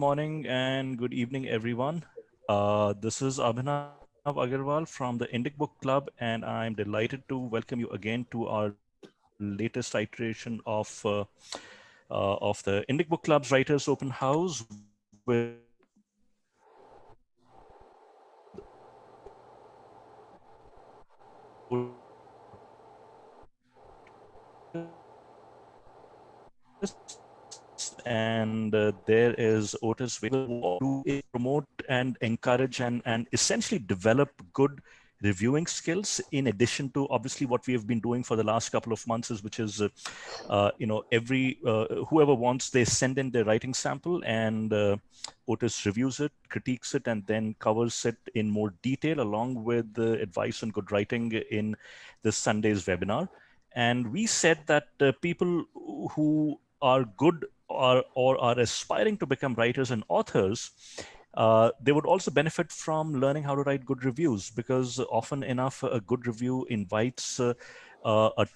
morning and good evening, everyone. This is Abhinav Agrawal from the Indic Book Club, and I'm delighted to welcome you again to our latest iteration of the Indic Book Club's Writers Open House with Otis, and there is Otis. Do is promote and encourage and essentially develop good reviewing skills in addition to obviously what we have been doing for the last couple of months is which is every whoever wants, they send in their writing sample, and Otis reviews it, critiques it, and then covers it in more detail along with the advice on good writing in this Sunday's webinar. And we said that people who are good or are aspiring to become writers and authors, they would also benefit from learning how to write good reviews, because often enough a good review invites a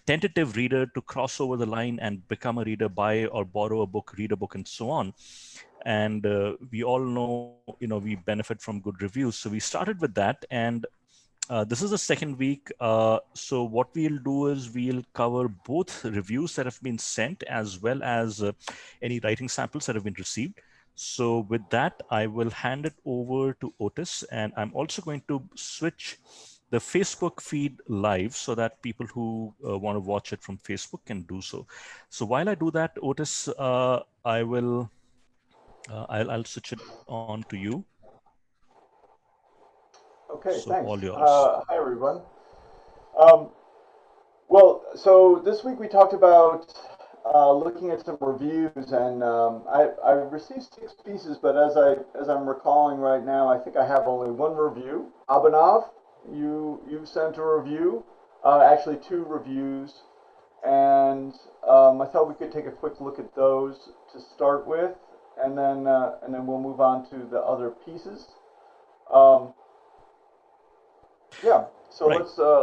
tentative reader to cross over the line and become a reader, buy or borrow a book, read a book, and so on. And we all know, we benefit from good reviews. So we started with that, and this is the second week. So what we'll do is we'll cover both reviews that have been sent as well as any writing samples that have been received. So with that, I will hand it over to Otis, and I'm also going to switch the Facebook feed live so that people who want to watch it from Facebook can do so. So while I do that, Otis, I'll switch it on to you. Okay, So thanks. all yours. Hi, everyone. Um, so this week we talked about looking at some reviews, and I received 6 pieces, but as I'm recalling right now, I think I have only one review. Abhinav, you sent a review, actually 2 reviews, and I thought we could take a quick look at those to start with, and then we'll move on to the other pieces. Um, Yeah. So Right.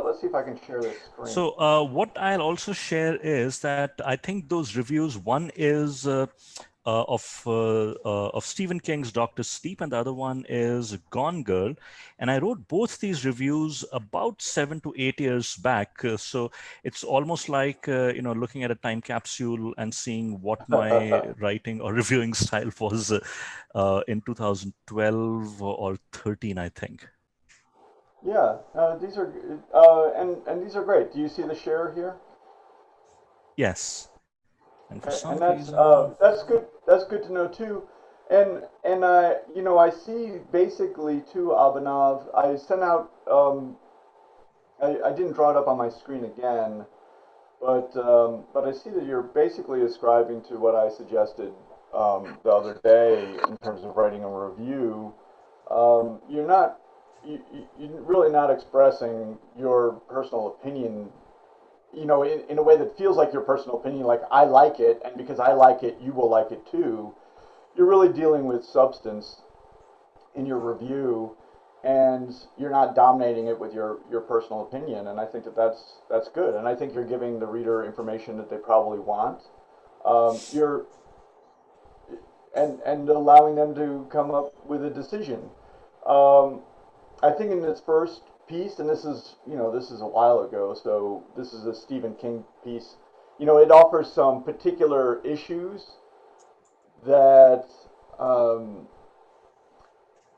let's see if I can share this screen. So what I'll also share is that I think those reviews, one is of Stephen King's Doctor Sleep, and the other one is Gone Girl. And I wrote both these reviews about 7 to 8 years back. So it's almost like looking at a time capsule and seeing what my writing or reviewing style was in 2012 or 13, I think. Yeah, these are and these are great. Do you see the share here? Yes. And for Okay, some and reason, that's good. That's good to know too. And I see basically too, Abhinav. I sent out. I didn't draw it up on my screen again, but I see that you're basically ascribing to what I suggested the other day in terms of writing a review. You're not you're really not expressing your personal opinion, in a way that feels like your personal opinion, like I like it, and because I like it, you will like it too. You're really dealing with substance in your review, and you're not dominating it with your personal opinion. And I think that's good. And I think you're giving the reader information that they probably want. You're and allowing them to come up with a decision. Um, I think in this first piece, and this is a while ago, so this is a Stephen King piece. It offers some particular issues that um,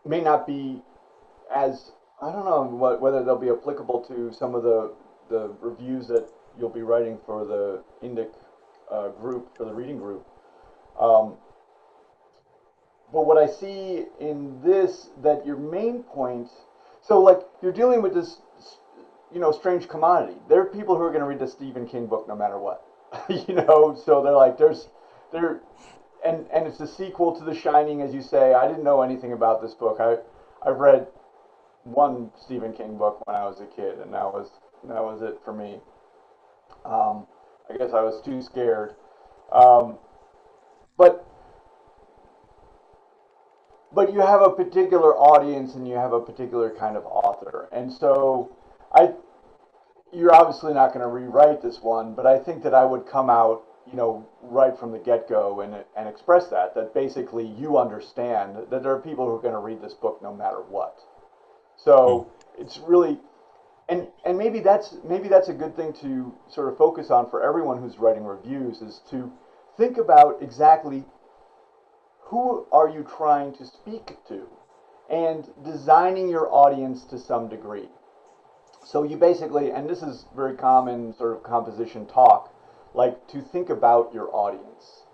may not be as I don't know whether they'll be applicable to some of the reviews that you'll be writing for the Indic group, for the reading group. Um, but what I see in this, that your main point, so like you're dealing with this, strange commodity. There are people who are going to read the Stephen King book no matter what, So they're like, there, and it's a sequel to The Shining, as you say. I didn't know anything about this book. I've read one Stephen King book when I was a kid, and that was it for me. Um, I guess I was too scared. Um, but but you have a particular audience and you have a particular kind of author, and so I you're obviously not going to rewrite this one, but I think that I would come out. right from the get-go and express that basically you understand that there are people who are going to read this book no matter what. Mm. So it's really, and maybe that's a good thing to sort of focus on for everyone who's writing reviews, is to think about exactly who are you trying to speak to, and designing your audience to some degree. So you basically, and this is very common sort of composition talk, like to think about your audience.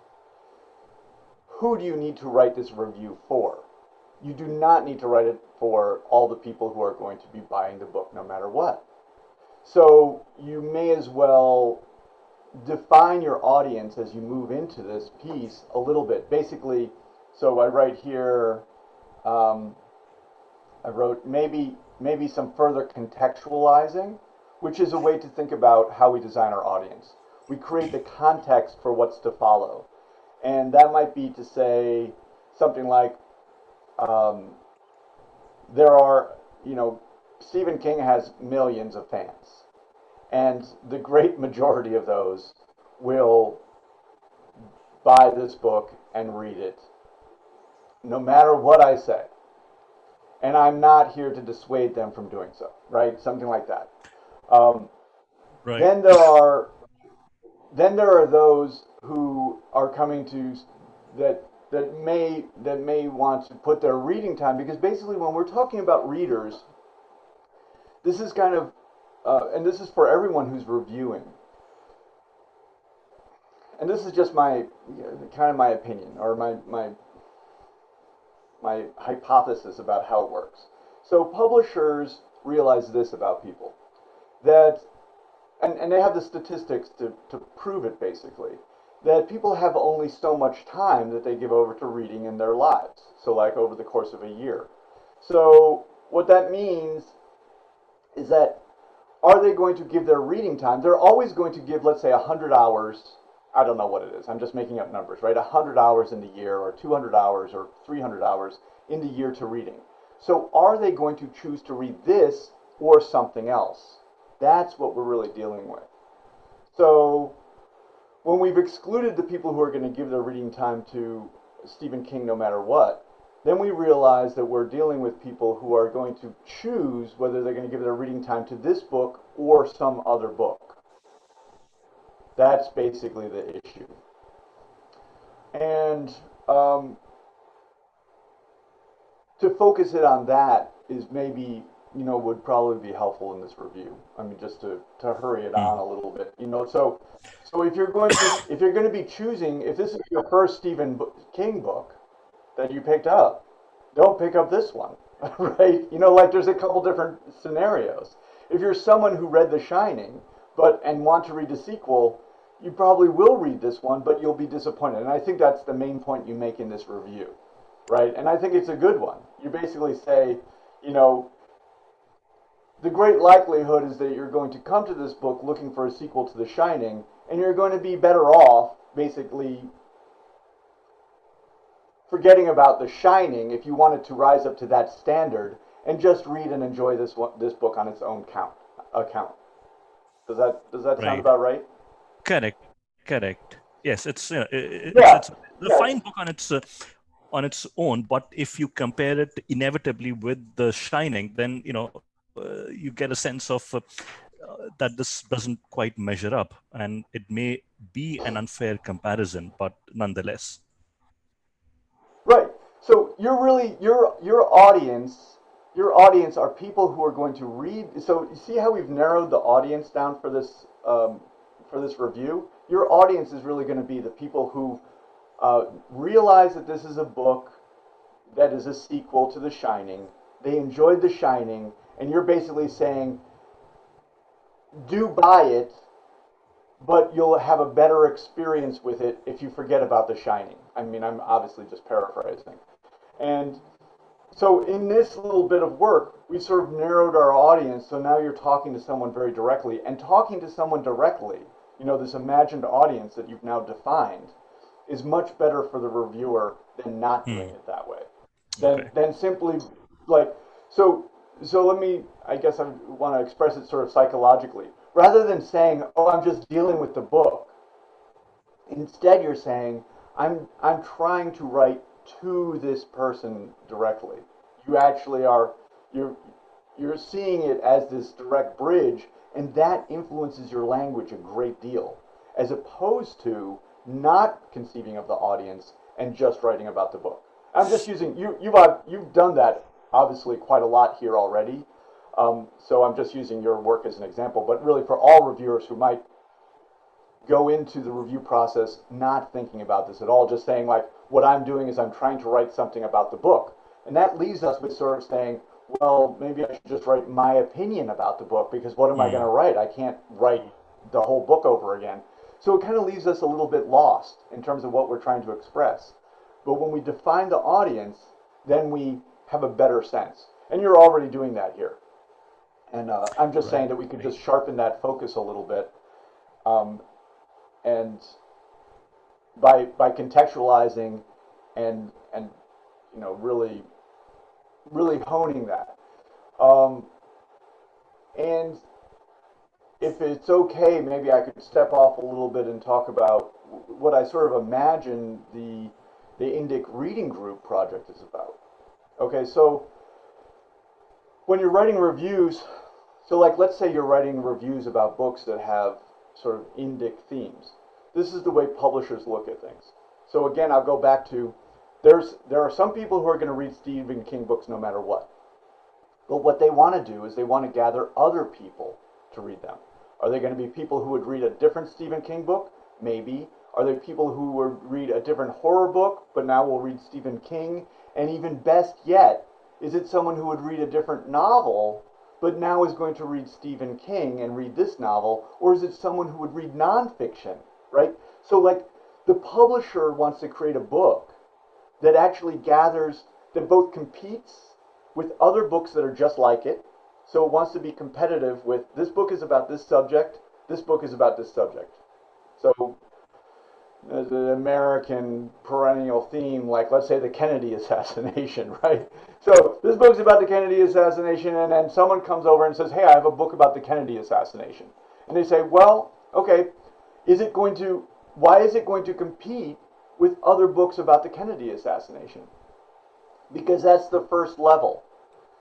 Who do you need to write this review for? You do not need to write it for all the people who are going to be buying the book no matter what. So you may as well define your audience as you move into this piece a little bit. Basically, so I write here, um, I wrote maybe some further contextualizing, which is a way to think about how we design our audience. We create the context for what's to follow. And that might be to say something like, um, there are, Stephen King has millions of fans, and the great majority of those will buy this book and read it, no matter what I say. And I'm not here to dissuade them from doing so, right? Something like that. Um, Right. then there are those who are coming to that may want to put their reading time, because basically when we're talking about readers, this is kind of and this is for everyone who's reviewing, and this is just my kind of my opinion, or my hypothesis about how it works. So publishers realize this about people, that and they have the statistics to prove it, basically, that people have only so much time that they give over to reading in their lives. So like over the course of a year. So what that means is that, are they going to give their reading time? They're always going to give, let's say, 100 hours. I don't know what it is. I'm just making up numbers, right? 100 hours in the year, or 200 hours, or 300 hours in the year to reading. So are they going to choose to read this or something else? That's what we're really dealing with. So when we've excluded the people who are going to give their reading time to Stephen King no matter what, then we realize that we're dealing with people who are going to choose whether they're going to give their reading time to this book or some other book. That's basically the issue. And to focus it on that is maybe, would probably be helpful in this review. I mean, just to hurry it on Mm. a little bit, so if you're going to be choosing, if this is your first Stephen King book that you picked up, don't pick up this one, right? Like there's a couple different scenarios. If you're someone who read The Shining, and want to read the sequel, you probably will read this one, but you'll be disappointed. And I think that's the main point you make in this review, right? And I think it's a good one. You basically say, you know, the great likelihood is that you're going to come to this book looking for a sequel to The Shining, and you're going to be better off basically forgetting about The Shining if you wanted to rise up to that standard, and just read and enjoy this book on its own account. Does that sound Right. about right? Correct. Correct. Yes, it's Yeah, a yeah, fine book on its own, but if you compare it inevitably with The Shining, then you get a sense of that this doesn't quite measure up, and it may be an unfair comparison, but nonetheless. right. So you're really your audience are people who are going to read. So you see how we've narrowed the audience down for this review. Your audience is really going to be the people who realize that this is a book that is a sequel to The Shining. They enjoyed The Shining, and you're basically saying, do buy it, but you'll have a better experience with it if you forget about The Shining. I mean, I'm obviously just paraphrasing. And so in this little bit of work, we sort of narrowed our audience, so now you're talking to someone very directly. And talking to someone directly, this imagined audience that you've now defined, is much better for the reviewer than not doing Hmm. it that way. Than Okay. than simply, like, so let me, I guess I want to express it sort of psychologically. Rather than saying, "Oh, I'm just dealing with the book," Instead, you're saying, I'm trying to write to this person directly. You actually are, you're, you're seeing it as this direct bridge, and that influences your language a great deal, as opposed to not conceiving of the audience and just writing about the book. I'm just using you've done that obviously quite a lot here already, so I'm just using your work as an example. But really, for all reviewers who might go into the review process not thinking about this at all, just saying like, what I'm doing is I'm trying to write something about the book, and that leaves us with sort of saying, well, maybe I should just write my opinion about the book, because what am I going to write? I can't write the whole book over again. So it kind of leaves us a little bit lost in terms of what we're trying to express. But when we define the audience, then we have a better sense. And you're already doing that here. And I'm just saying that we could just sharpen that focus a little bit. And by contextualizing and really honing that. And if it's okay, maybe I could step off a little bit and talk about what I sort of imagine the Indic Reading Group project is about. Okay, so when you're writing reviews, so like let's say you're writing reviews about books that have sort of Indic themes. This is the way publishers look at things. So again, I'll go back to there are some people who are going to read Stephen King books no matter what. But what they want to do is they want to gather other people to read them. Are they going to be people who would read a different Stephen King book? Maybe. Are there people who would read a different horror book, but now will read Stephen King? And even best yet, is it someone who would read a different novel, but now is going to read Stephen King and read this novel? Or is it someone who would read nonfiction, right? So like the publisher wants to create a book that actually gathers, that both competes with other books that are just like it. So it wants to be competitive with, this book is about this subject, this book is about this subject. So there's an American perennial theme, like let's say the Kennedy assassination, right? So this book's about the Kennedy assassination, and then someone comes over and says, hey, I have a book about the Kennedy assassination. And they say, well, okay, why is it going to compete with other books about the Kennedy assassination? Because that's the first level.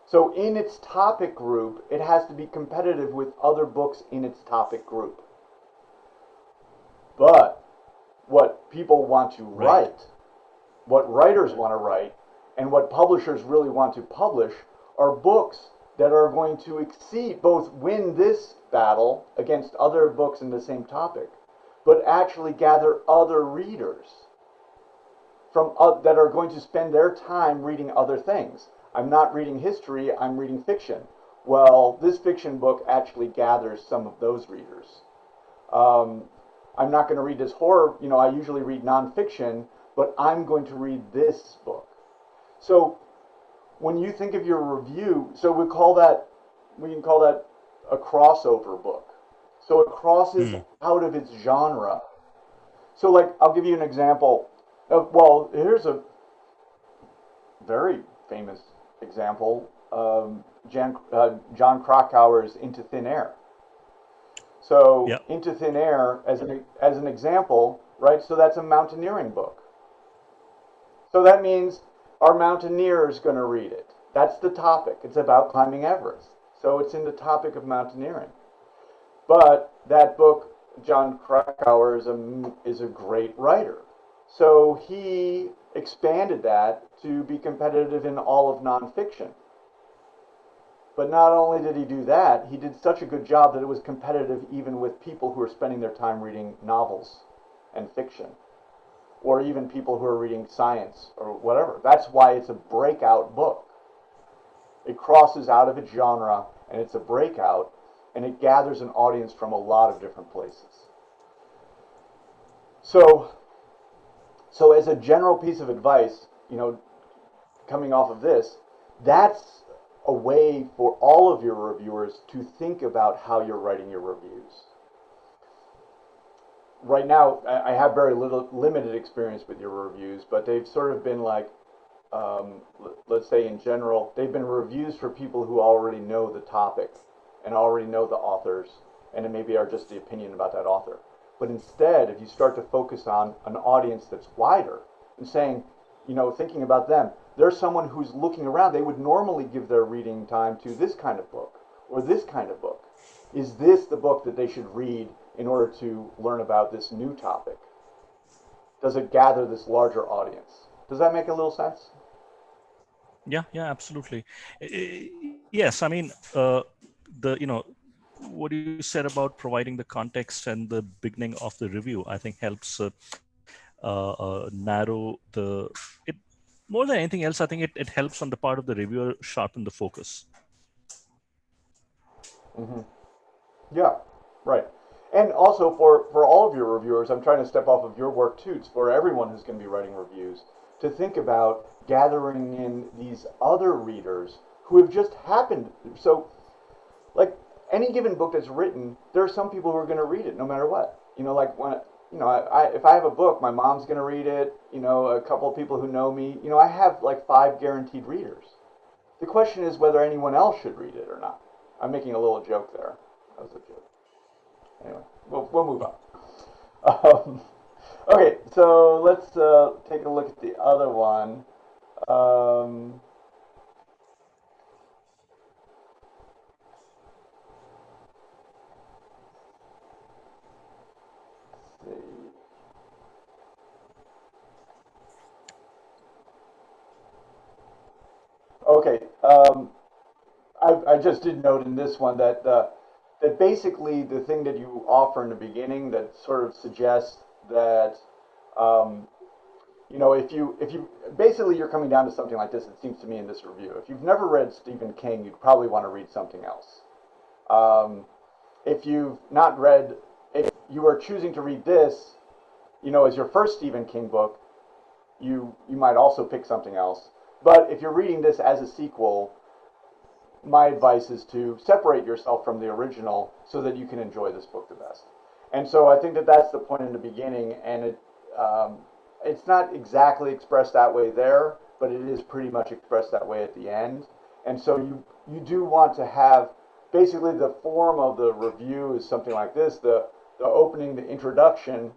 So in its topic group, it has to be competitive with other books in its topic group. But what people want to write, what writers want to write, and what publishers really want to publish are books that are going to exceed, both win this battle against other books in the same topic, but actually gather other readers from that are going to spend their time reading other things. I'm not reading history, I'm reading fiction. Well, this fiction book actually gathers some of those readers. I'm not going to read this horror, I usually read nonfiction, but I'm going to read this book. So when you think of your review, so we can call that a crossover book. So it crosses out of its genre. So like, I'll give you an example. Here's a very famous example. John Krakauer's Into Thin Air. So Into Thin Air, as an example, right? So that's a mountaineering book. So that means our mountaineer is going to read it. That's the topic. It's about climbing Everest. So it's in the topic of mountaineering. But that book, John Krakauer is a great writer. So he expanded that to be competitive in all of nonfiction. But not only did he do that, he did such a good job that it was competitive even with people who are spending their time reading novels and fiction, or even people who are reading science or whatever. That's why it's a breakout book. It crosses out of its genre, and it's a breakout, and it gathers an audience from a lot of different places. So as a general piece of advice, coming off of this, that's a way for all of your reviewers to think about how you're writing your reviews. Right now, I have very limited experience with your reviews, but they've sort of been like, let's say in general, they've been reviews for people who already know the topic and already know the authors, and it maybe are just the opinion about that author. But instead, if you start to focus on an audience that's wider and saying, thinking about them, there's someone who's looking around. They would normally give their reading time to this kind of book or this kind of book. Is this the book that they should read in order to learn about this new topic? Does it gather this larger audience? Does that make a little sense? Yeah, absolutely. Yes, I mean, what you said about providing the context and the beginning of the review, I think helps narrow it more than anything else. I think it helps on the part of the reviewer sharpen the focus. Mm-hmm. Yeah, right. And also for all of your reviewers, I'm trying to step off of your work too. It's for everyone who's going to be writing reviews to think about gathering in these other readers who have just happened. So, like any given book that's written, there are some people who are going to read it no matter what. Like when if I have a book, my mom's going to read it. A couple of people who know me. I have like 5 guaranteed readers. The question is whether anyone else should read it or not. I'm making a little joke there. That was a joke. Anyway, we'll move on. Um, okay, so let's take a look at the other one. Um, let's see. Okay, I just did note in this one that basically the thing that you offer in the beginning that sort of suggests that um, if you basically you're coming down to something like this. It seems to me in this review, if you've never read Stephen King, you'd probably want to read something else. Um, if you've not read, if you are choosing to read this, as your first Stephen King book, you might also pick something else. But if you're reading this as a sequel, my advice is to separate yourself from the original so that you can enjoy this book the best. And so I think that that's the point in the beginning, and it's not exactly expressed that way there, but it is pretty much expressed that way at the end. And so you do want to have basically the form of the review is something like this: the opening, the introduction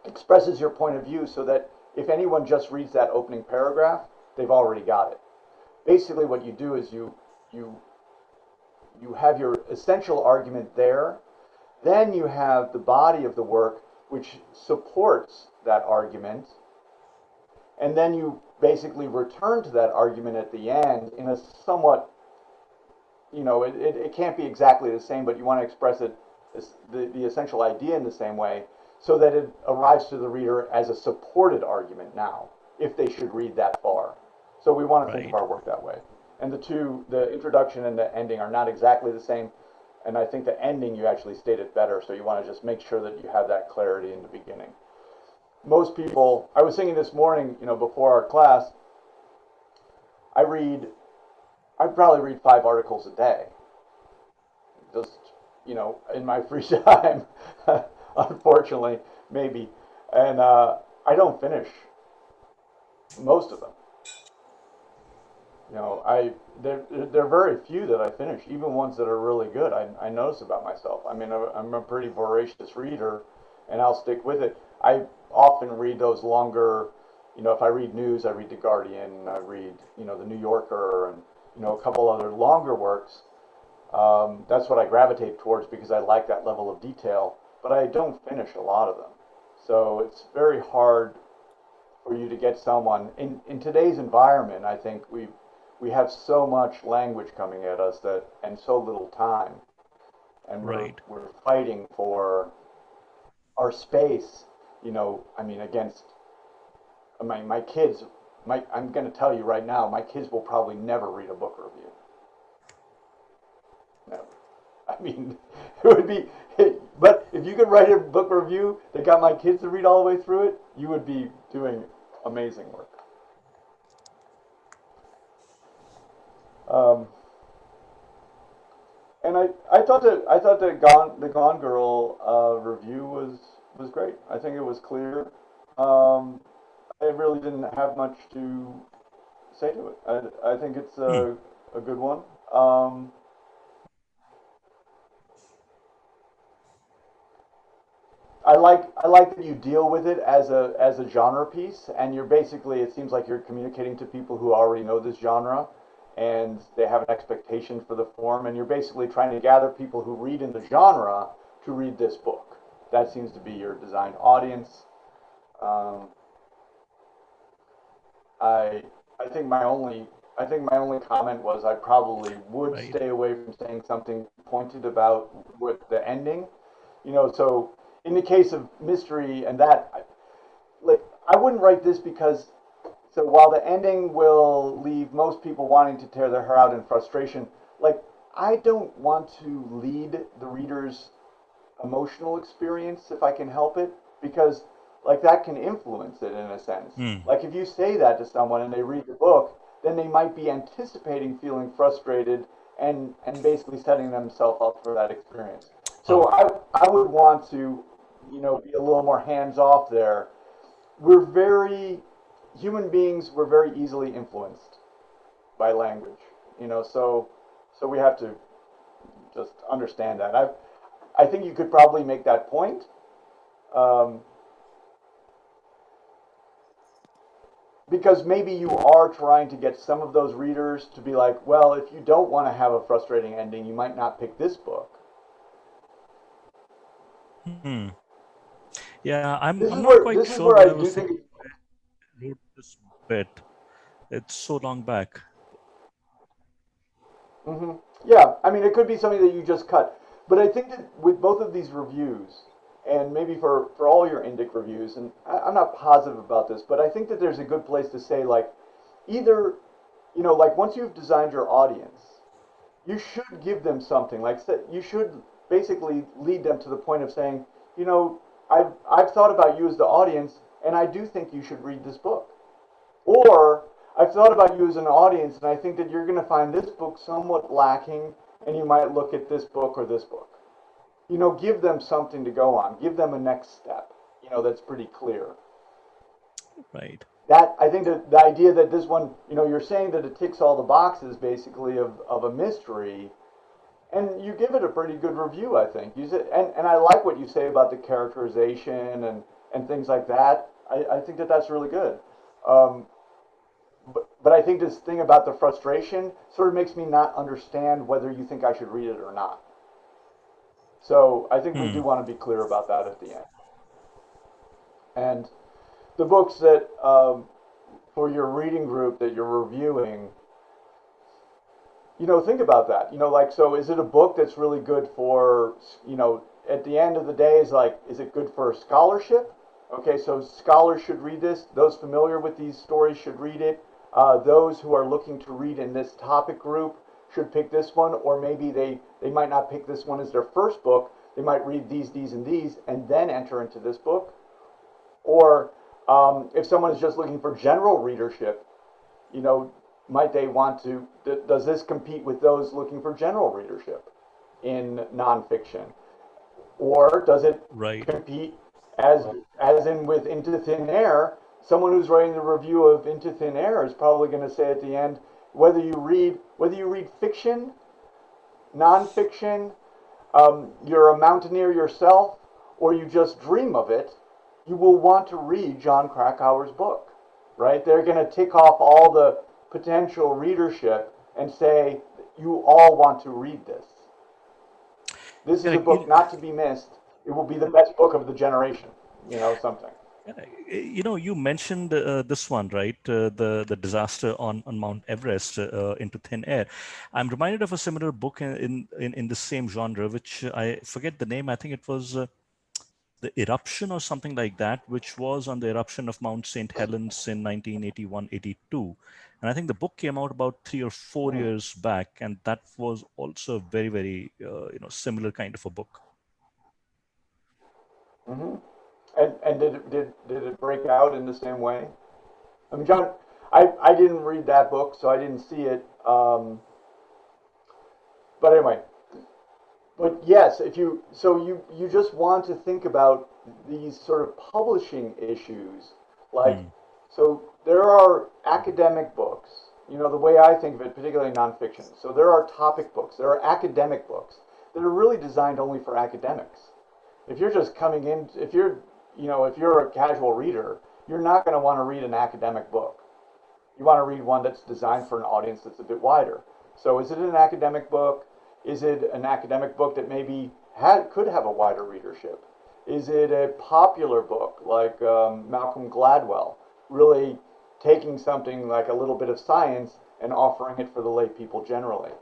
expresses your point of view, so that if anyone just reads that opening paragraph, they've already got it. Basically, what you do is you you have your essential argument there. Then you have the body of the work which supports that argument. And then you basically return to that argument at the end in a somewhat, it can't be exactly the same, but you want to express it, the essential idea in the same way, so that it arrives to the reader as a supported argument now, if they should read that far. So we want to think of Right. our work that way. And the introduction and the ending are not exactly the same. And I think the ending you actually stated better. So you want to just make sure that you have that clarity in the beginning. Most people, I was thinking this morning, before our class, I read, I probably read 5 articles a day. Just, in my free time, unfortunately, maybe. And I don't finish most of them. There are very few that I finish, even ones that are really good. I notice about myself. I mean, I'm a pretty voracious reader, and I'll stick with it. I often read those longer. If I read news, I read The Guardian, I read, The New Yorker, and a couple other longer works. That's what I gravitate towards because I like that level of detail. But I don't finish a lot of them, so it's very hard for you to get someone in today's environment. I think we have so much language coming at us that and so little time, and Right. we're fighting for our space. I mean, against my kids. I'm going to tell you right now, my kids will probably never read a book review. Never. I mean, it would be. But if you could write a book review that got my kids to read all the way through it, you would be doing amazing work. Um, and I thought the Gone Girl review was great. I think it was clear. Um, I really didn't have much to say to it. I think it's Hmm. a good one. I like that you deal with it as a genre piece, and you're basically, it seems like you're communicating to people who already know this genre, and they have an expectation for the form, and you're basically trying to gather people who read in the genre to read this book. That seems to be your designed audience. Um, I I think my only comment was I probably would Right. stay away from saying something pointed about with the ending. So in the case of mystery and that, like I wouldn't write this because so while the ending will leave most people wanting to tear their hair out in frustration, like I don't want to lead the reader's emotional experience if I can help it, because like that can influence it in a sense. Hmm. Like if you say that to someone and they read the book, then they might be anticipating feeling frustrated and basically setting themselves up for that experience. So Oh, I would want to, be a little more hands off there. We're very human beings. We're very easily influenced by language. So we have to just understand that. I think you could probably make that point. Um, because maybe you are trying to get some of those readers to be like, well, if you don't want to have a frustrating ending, you might not pick this book. hmm. Yeah, I'm This I'm is not where quite this is sure where when I I do was think. thinking I wrote this bit. It's so long back. Hmm. Yeah, I mean, it could be something that you just cut, but I think that with both of these reviews, and maybe for all your Indic reviews, and I'm not positive about this, but I think that there's a good place to say like, either, like once you've designed your audience, you should give them something like you should basically lead them to the point of saying, you know, I've thought about you as the audience, and I do think you should read this book. Or I've thought about you as an audience, and I think that you're going to find this book somewhat lacking, and you might look at this book or this book. Give them something to go on. Give them a next step. That's pretty clear. Right. That I think that the idea that this one, you're saying that it ticks all the boxes basically of a mystery, and you give it a pretty good review, I think. You said, and I like what you say about the characterization and things like that. I think that that's really good. Um, but I think this thing about the frustration sort of makes me not understand whether you think I should read it or not. So I think we Hmm. do want to be clear about that at the end. And the books that for your reading group that you're reviewing, think about that. Like, so is it a book that's really good for, at the end of the day, is it good for scholarship? Okay, so scholars should read this. Those familiar with these stories should read it. Those who are looking to read in this topic group should pick this one, or maybe they might not pick this one as their first book. They might read these, and these, and then enter into this book. Or if someone is just looking for general readership, you know, might they want to? Does this compete with those looking for general readership in nonfiction, or does it Right. compete as as in with Into Thin Air? Someone who's writing the review of Into Thin Air is probably going to say at the end, whether you read fiction, nonfiction, you're a mountaineer yourself, or you just dream of it, you will want to read John Krakauer's book, right? They're going to tick off all the potential readership and say, you all want to read this. This is Yeah, a book not to be missed. It will be the best book of the generation, something. yeah, you mentioned this one, right? The disaster on Mount Everest into thin air. I'm reminded of a similar book in the same genre, which I forget the name. I think it was the eruption or something like that, which was on the eruption of Mount St. Helens in 1981-82. And I think the book came out about 3 or 4 Mm. years back, and that was also a very, very similar kind of a book. Hmm. And did it break out in the same way? I mean, John, I didn't read that book, so I didn't see it. But anyway, but yes, if you so you just want to think about these sort of publishing issues, like Hmm. so there are academic books. The way I think of it, particularly nonfiction. So there are topic books, there are academic books that are really designed only for academics. If you're just coming in, if you're, if you're a casual reader, you're not going to want to read an academic book. You want to read one that's designed for an audience that's a bit wider. So is it an academic book? Is it an academic book that maybe could have a wider readership? Is it a popular book like Malcolm Gladwell, really taking something like a little bit of science and offering it for the lay people generally?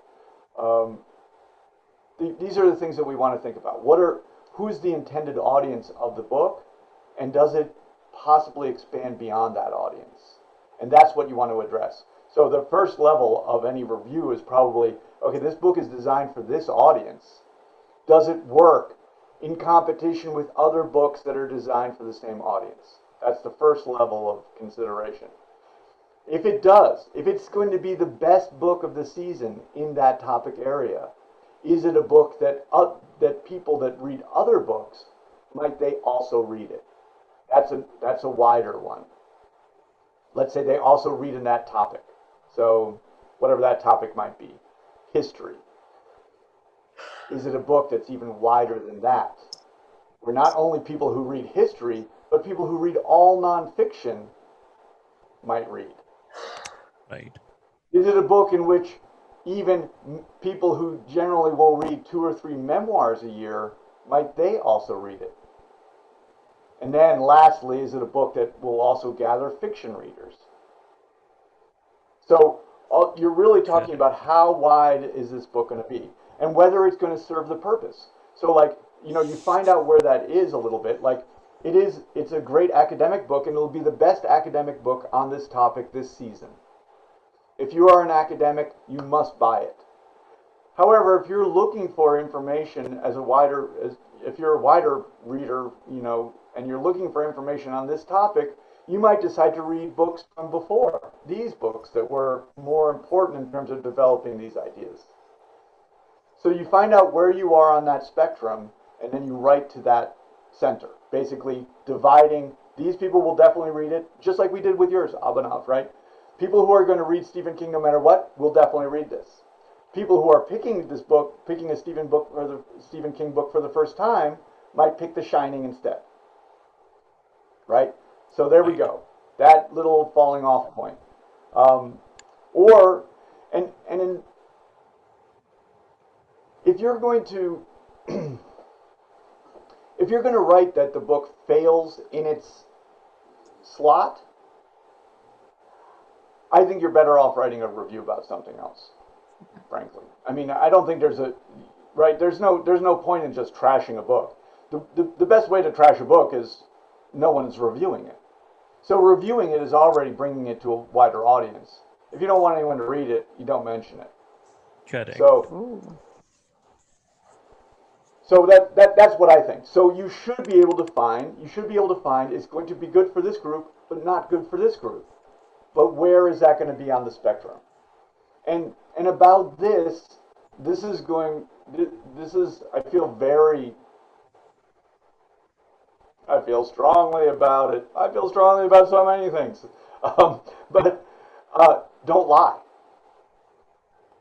These are the things that we want to think about. Who's the intended audience of the book, and does it possibly expand beyond that audience? And that's what you want to address. So the first level of any review is probably, okay, this book is designed for this audience. Does it work in competition with other books that are designed for the same audience? That's the first level of consideration. If it does, if it's going to be the best book of the season in that topic area, is it a book that people that read other books, might they also read it? That's a wider one. Let's say they also read in that topic. So whatever that topic might be, history. Is it a book that's even wider than that? Where not only people who read history, but people who read all nonfiction might read. Right. Is it a book in which even people who generally will read 2 or 3 memoirs a year, might they also read it? And then lastly, is it a book that will also gather fiction readers? So you're really talking about how wide is this book going to be, and whether it's going to serve the purpose. So like, you find out where that is a little bit. Like it's a great academic book, and it'll be the best academic book on this topic this season. If you are an academic, you must buy it. However, if you're looking for information if you're a wider reader, and you're looking for information on this topic, you might decide to read books from before, these books that were more important in terms of developing these ideas. So you find out where you are on that spectrum, and then you write to that center, basically dividing, these people will definitely read it, just like we did with yours, Abhinav, right? People who are going to read Stephen King no matter what will definitely read this. People who are picking a Stephen King book for the first time, might pick The Shining instead. Right? So there we go. That little falling off point. If you're going to write that the book fails in its slot, I think you're better off writing a review about something else, frankly. I mean, I don't think there's no point in just trashing a book. The best way to trash a book is no one's reviewing it. So reviewing it is already bringing it to a wider audience. If you don't want anyone to read it, you don't mention it. Correct. So that's what I think. So you should be able to find it's going to be good for this group, but not good for this group. But where is that going to be on the spectrum? And about this is I feel strongly about it. I feel strongly about so many things. But don't lie.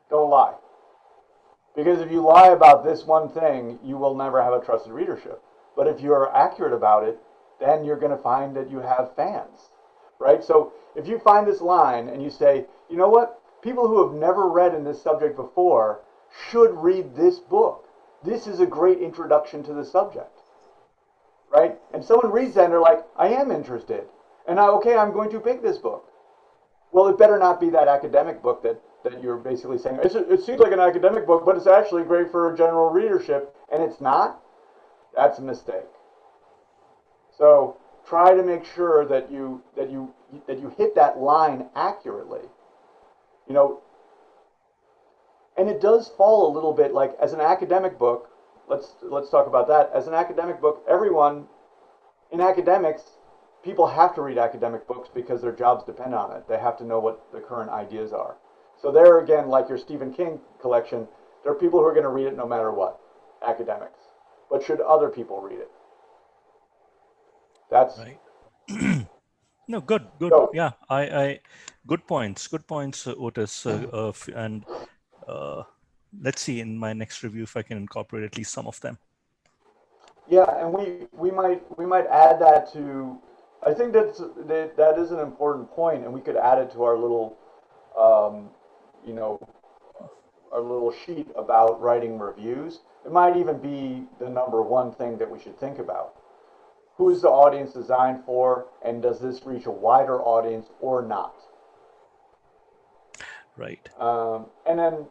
Don't lie. Because if you lie about this one thing, you will never have a trusted readership. But if you are accurate about it, then you're going to find that you have fans. Right? So if you find this line and you say, you know what? People who have never read in this subject before should read this book. This is a great introduction to the subject. Right? And someone reads that and they're like, I am interested. And I'm going to pick this book. Well, it better not be that academic book that you're basically saying, it seems like an academic book, but it's actually great for general readership, and it's not. That's a mistake. So try to make sure that you hit that line accurately. And it does fall a little bit like as an academic book. Let's talk about that. As an academic book, everyone in academics, people have to read academic books because their jobs depend on it. They have to know what the current ideas are. So there again, like your Stephen King collection, there are people who are going to read it no matter what, academics. But should other people read it? That's right. No, good. So, yeah, I good points, Otis. And let's see in my next review if I can incorporate at least some of them. Yeah, and we might add that to. I think that is an important point, and we could add it to our little, um, you know, our little sheet about writing reviews. It might even be the number one thing that we should think about. Who is the audience designed for, and does this reach a wider audience or not? Right. And then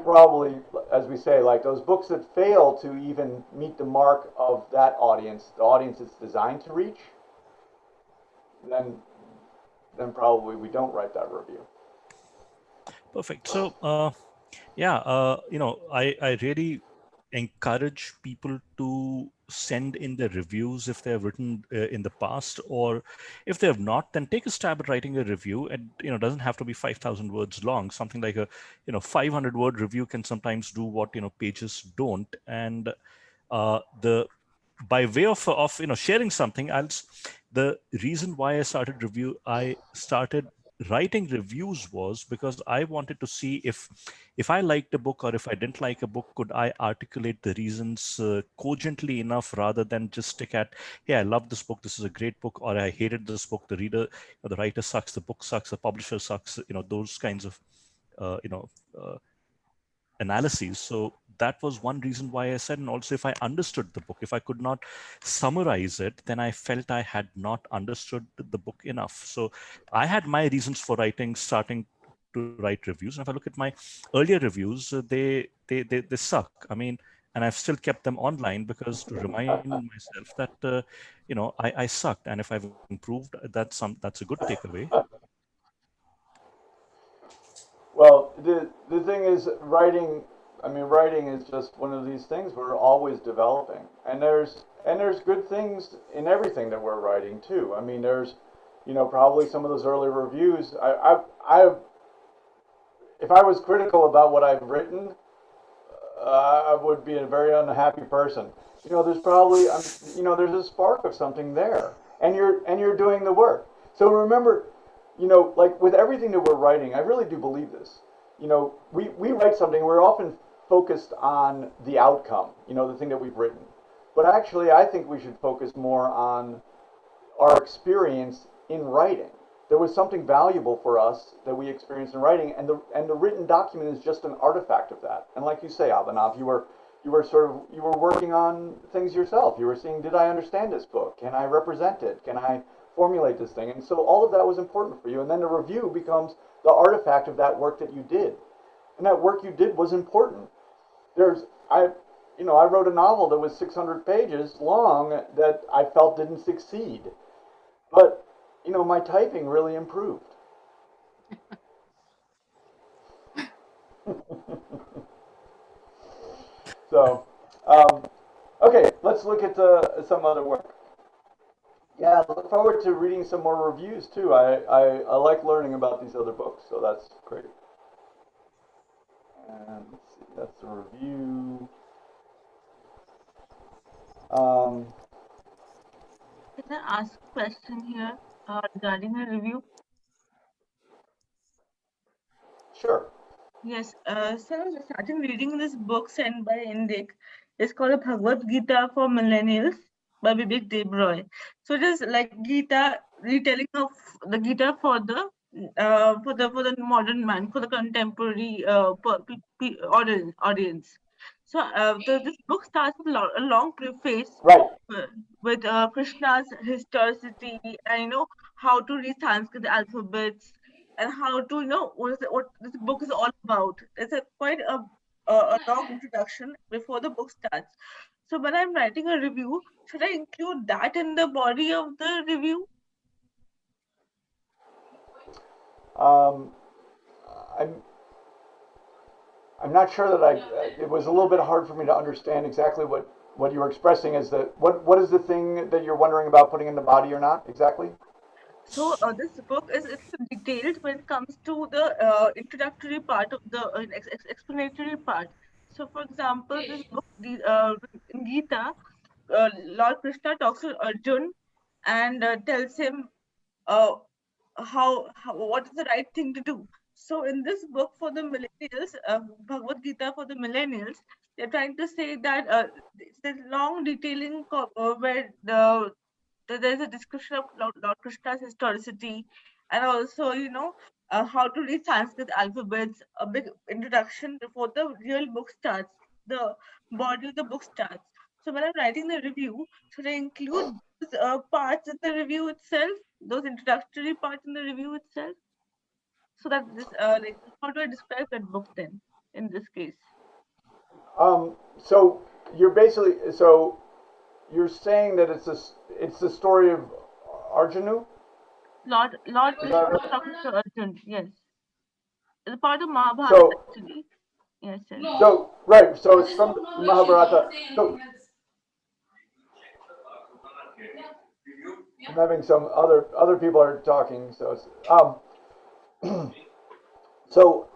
probably, as we say, like those books that fail to even meet the mark of that audience, the audience it's designed to reach, then then probably we don't write that review. Perfect. So, yeah, I really encourage people to send in their reviews if they have written in the past, or if they have not, then take a stab at writing a review. And doesn't have to be 5,000 words long. Something like a 500-word review can sometimes do what pages don't. And the by way of sharing something else, the reason why I started writing reviews was because I wanted to see if I liked a book, or if I didn't like a book, could I articulate the reasons cogently enough, rather than just stick at, hey, I love this book, this is a great book, or I hated this book, the reader or the writer sucks, the book sucks, the publisher sucks, those kinds of uh, you know uh, analyses. So that was one reason why I said, and also if I understood the book, if I could not summarize it, then I felt I had not understood the book enough. So I had my reasons for starting to write reviews. And if I look at my earlier reviews, they suck. I mean, and I've still kept them online, because to remind myself that I sucked, and if I've improved, that's a good takeaway. Well, the thing is, writing. I mean, writing is just one of these things we're always developing, and there's good things in everything that we're writing too. I mean, there's, probably some of those early reviews. If I was critical about what I've written, I would be a very unhappy person. There's probably, there's a spark of something there, and you're doing the work. So remember, like with everything that we're writing, I really do believe this. We write something, we're often focused on the outcome, the thing that we've written. But actually, I think we should focus more on our experience in writing. There was something valuable for us that we experienced in writing, and the written document is just an artifact of that. And like you say, Abhinav, you were working on things yourself. You were seeing, did I understand this book? Can I represent it? Can I formulate this thing? And so all of that was important for you. And then the review becomes the artifact of that work that you did. And that work you did was important. There's I wrote a novel that was 600 pages long that I felt didn't succeed. But, my typing really improved. So, um, okay, let's look at some other work. Yeah, I look forward to reading some more reviews too. I like learning about these other books, so that's great. And let's see, that's the review. Um, Can I ask a question here regarding a review? sure. Yes, so I was starting reading this book sent by Indic. It's called Bhagavad Gita for Millennials by Vivek Debroy. So it is like Gita retelling of the Gita for the modern man, for the contemporary audience. So this book starts with a long preface Right. uh, with Krishna's historicity and how to read Sanskrit alphabets and how to what this book is all about. It's a quite a long introduction before the book starts. So when I'm writing a review, should I include that in the body of the review? Um, I'm I'm not sure that it was a little bit hard for me to understand exactly what you were expressing. Is that what is the thing that you're wondering about putting in the body or not exactly? So this book is it's detailed when it comes to the introductory part of the explanatory part. So, for example, this book, in Gita, Lord Krishna talks to Arjun and tells him uh, how what is the right thing to do. So, in this book for the millennials, Bhagavad Gita for the millennials, they're trying to say that it's this long detailing where there's a description of Lord Krishna's historicity, and also, how to read Sanskrit alphabets, a big introduction before the real book starts, the body of the book starts. So when I'm writing the review, should I include those parts in the review itself, those introductory parts in the review itself, so that this like how do I describe that book then in this case? So you're saying that it's the story of Arjuna. Lord Is that Krishna right? talking to Arjun, yes. It's a part of Mahabharata So actually. Yes, yes. right. So it's from Mahabharata. So I'm having some other people are talking. So so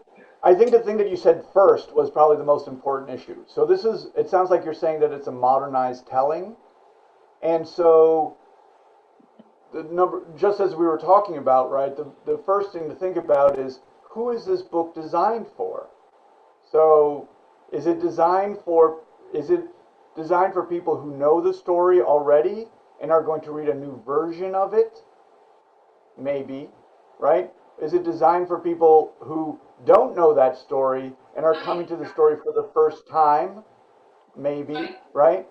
I think the thing that you said first was probably the most important issue. So it sounds like you're saying that it's a modernized telling, and so the number, just as we were talking about, right? The first thing to think about is who is this book designed for? So, is it designed for is it designed for people who know the story already and are going to read a new version of it? Maybe, right? Is it designed for people who don't know that story and are coming to the story for the first time? Maybe, right?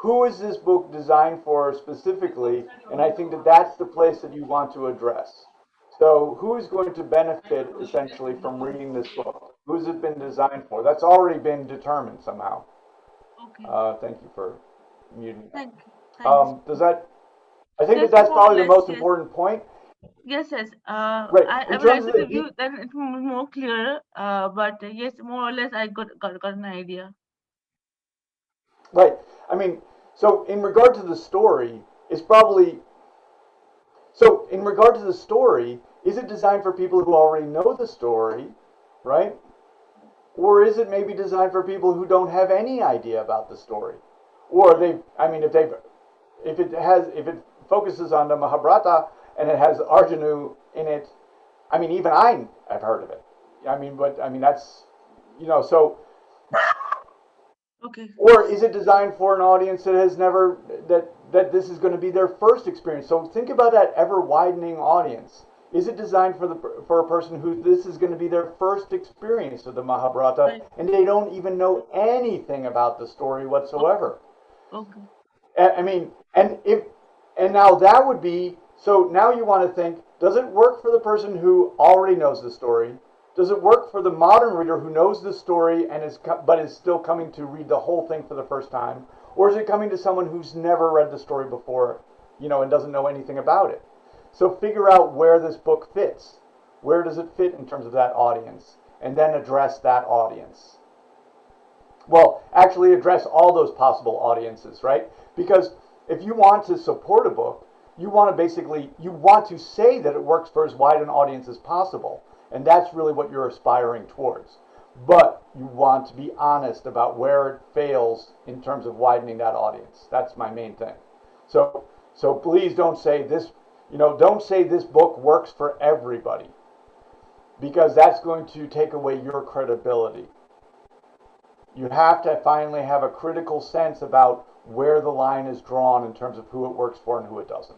Who is this book designed for specifically? And I think that that's the place that you want to address. So, who is going to benefit essentially from reading this book? Who's it been designed for? That's already been determined somehow. Okay. Thank you for muting Thank you. that. Thank you. Does that? I think that Yes, that's more or probably the less, most yes. important point. Yes, yes. Right. I In will write terms the of the review, then it will be more clearer. But yes, more or less, I got an idea. right. I mean, so in regard to the story, it's probably so in regard to the story, is it designed for people who already know the story, right? Or is it maybe designed for people who don't have any idea about the story? Or I mean, if it focuses on the Mahabharata and it has Arjuna in it, I mean, even I've heard of it. But I mean, that's, so, Okay. or is it designed for an audience that has never, that this is going to be their first experience? So think about that ever widening audience. Is it designed for a person who this is going to be their first experience of the Mahabharata Right. and they don't even know anything about the story whatsoever? Okay. I mean, and now that would be, so now you want to think, does it work for the person who already knows the story? Does it work for the modern reader who knows the story and but is still coming to read the whole thing for the first time? Or is it coming to someone who's never read the story before, and doesn't know anything about it? So figure out where this book fits. Where does it fit in terms of that audience? And then address that audience. Well, actually address all those possible audiences, right? Because if you want to support a book, you want to say that it works for as wide an audience as possible. And that's really what you're aspiring towards. But you want to be honest about where it fails in terms of widening that audience. That's my main thing. So please don't say this book works for everybody, because that's going to take away your credibility. You have to finally have a critical sense about where the line is drawn in terms of who it works for and who it doesn't.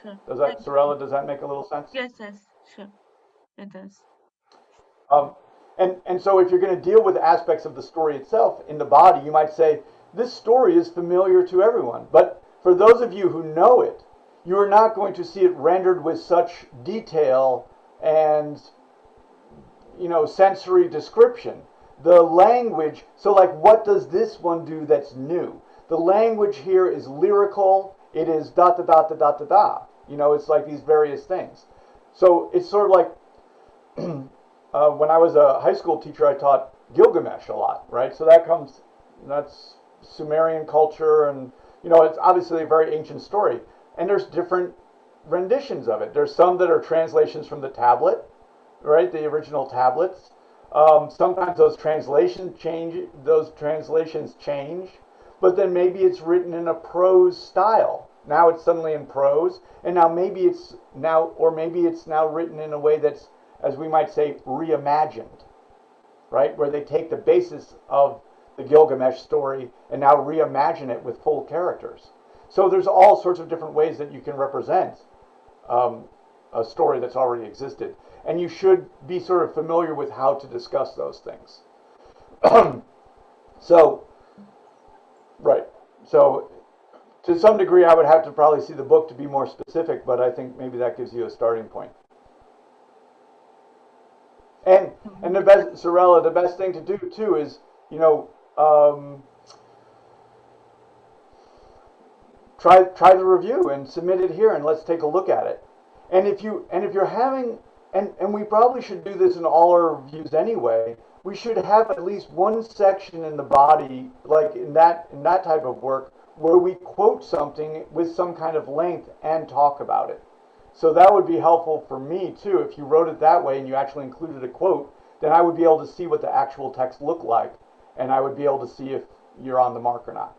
Sure. Sorella, does that make a little sense? Yes, yes. Sure. It does. Um, and so if you're going to deal with aspects of the story itself in the body, you might say, this story is familiar to everyone. But for those of you who know it, you are not going to see it rendered with such detail and sensory description. The language, so like what does this one do that's new? The language here is lyrical, it is da da da da da da da. It's like these various things. So it's sort of like when I was a high school teacher, I taught Gilgamesh a lot, right? So that's Sumerian culture, and it's obviously a very ancient story. And there's different renditions of it. There's some that are translations from the tablet, right? The original tablets. Sometimes those translations change, but then maybe it's written in a prose style. Now it's suddenly in prose, and maybe it's now written in a way that's, as we might say, reimagined. right? Where they take the basis of the Gilgamesh story and now reimagine it with full characters. So there's all sorts of different ways that you can represent um, a story that's already existed. And you should be sort of familiar with how to discuss those things. So, right. So, to some degree, I would have to probably see the book to be more specific, but I think maybe that gives you a starting point. And the best, Sorella, the best thing to do too is, you know, try the review and submit it here, and let's take a look at it. And if you're having, and we probably should do this in all our reviews anyway. We should have at least one section in the body, like in that type of work, where we quote something with some kind of length and talk about it. So that would be helpful for me too. If you wrote it that way and you actually included a quote, then I would be able to see what the actual text looked like, and I would be able to see if you're on the mark or not.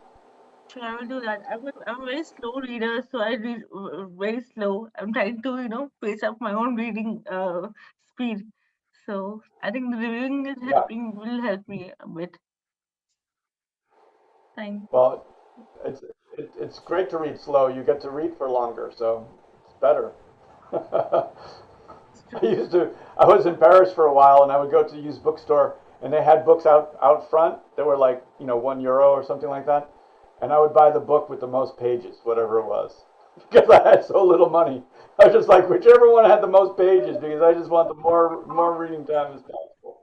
Sure, I will do that. I'm a very slow reader, so I read very slow. I'm trying to, pace up my own reading speed. So I think the reviewing is Yeah. will help me a bit. Thank you. Well, it's it's great to read slow. You get to read for longer, so it's better. It's true. I was in Paris for a while, and I would go to the used bookstore, and they had books out front that were like, €1 or something like that, and I would buy the book with the most pages, whatever it was, because I had so little money. I was just like, whichever one had the most pages, because I just want the more reading time as possible.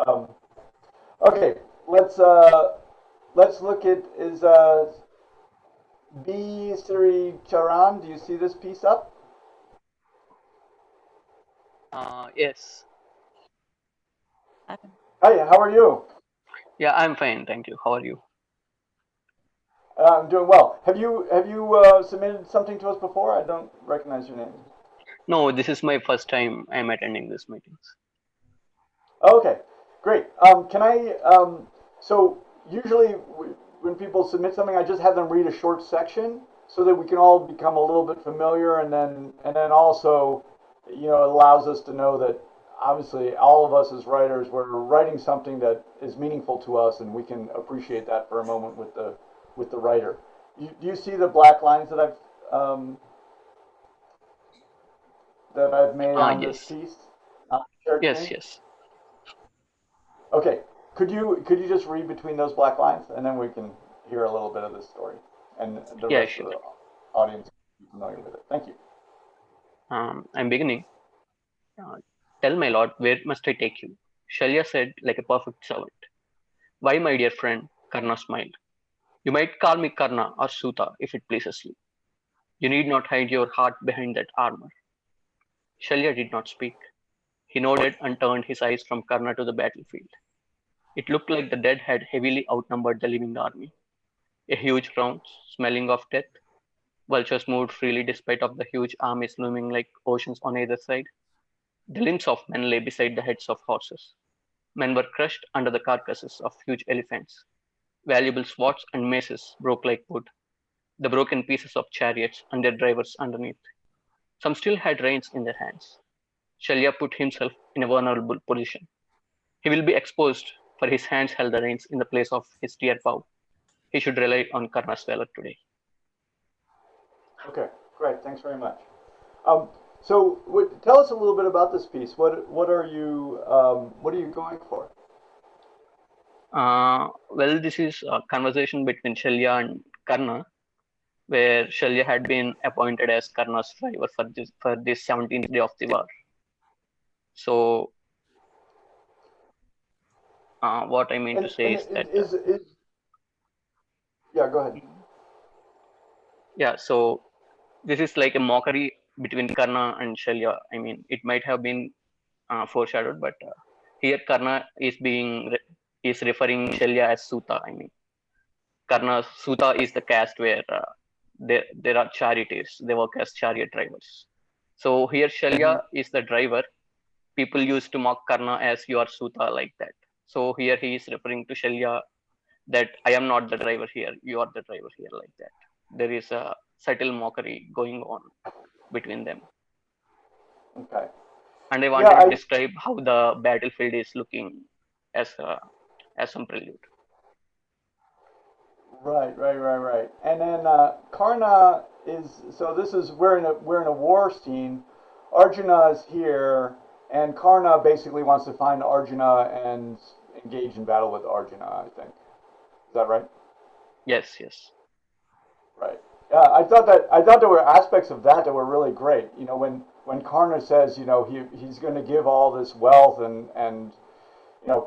Um, okay, let's look at is B. Sri Charan. Do you see this piece up? Yes. Hi, how are you? Yeah, I'm fine. Thank you. How are you? I'm doing well. Have you submitted something to us before? I don't recognize your name. No, this is my first time I'm attending these meetings. Okay, great. Can I? So usually when people submit something, I just have them read a short section so that we can all become a little bit familiar, and then also, it allows us to know that obviously all of us as writers, we're writing something that is meaningful to us, and we can appreciate that for a moment with the writer. Do you see the black lines that I've made on this Yes. piece on the shared Yes, screen? yes. Okay. Could you just read between those black lines, and then we can hear a little bit of this story, and the Yeah, rest of sure. the audience is familiar with it. Thank you. I'm beginning. Uh, Tell my lord, where must I take you? Shalya said, like a perfect servant. Why, my dear friend? Karna smiled. You might call me Karna or Suta if it pleases you. You need not hide your heart behind that armor. Shalya did not speak. He nodded and turned his eyes from Karna to the battlefield. It looked like the dead had heavily outnumbered the living army. A huge crowd, smelling of death. Vultures moved freely despite of the huge armies looming like oceans on either side. The limbs of men lay beside the heads of horses. Men were crushed under the carcasses of huge elephants. Valuable swords and maces broke like wood, the broken pieces of chariots and their drivers underneath. Some still had reins in their hands. Shalya put himself in a vulnerable position. He will be exposed, for his hands held the reins in the place of his dear bow. He should rely on Karna's valor today. Okay, great. Thanks very much. Um, so, tell us a little bit about this piece. What are you going for? Well, this is a conversation between Shalya and Karna, where Shalya had been appointed as Karna's driver for this 17th day of the war. So, what I mean to say And is that, yeah, go ahead. yeah, so this is like a mockery between Karna and Shalya. I mean, it might have been foreshadowed, but here Karna is referring Shalya as Suta. I mean, Karna Suta is the caste where there are charioteers. They work as chariot drivers. So here Hmm. Shalya is the driver. People used to mock Karna as you are Suta like that. So here he is referring to Shalya that I am not the driver here. You are the driver here like that. There is a subtle mockery going on between them. Okay. And I Yeah, wanted to describe how the battlefield is looking as some prelude. right. And then Karna is, so this is, we're in a war scene. Arjuna is here, and Karna basically wants to find Arjuna and engage in battle with Arjuna, I think. Is that right? Yes, yes. Right. Yeah, I thought there were aspects of that were really great. When Karna says, he's going to give all this wealth and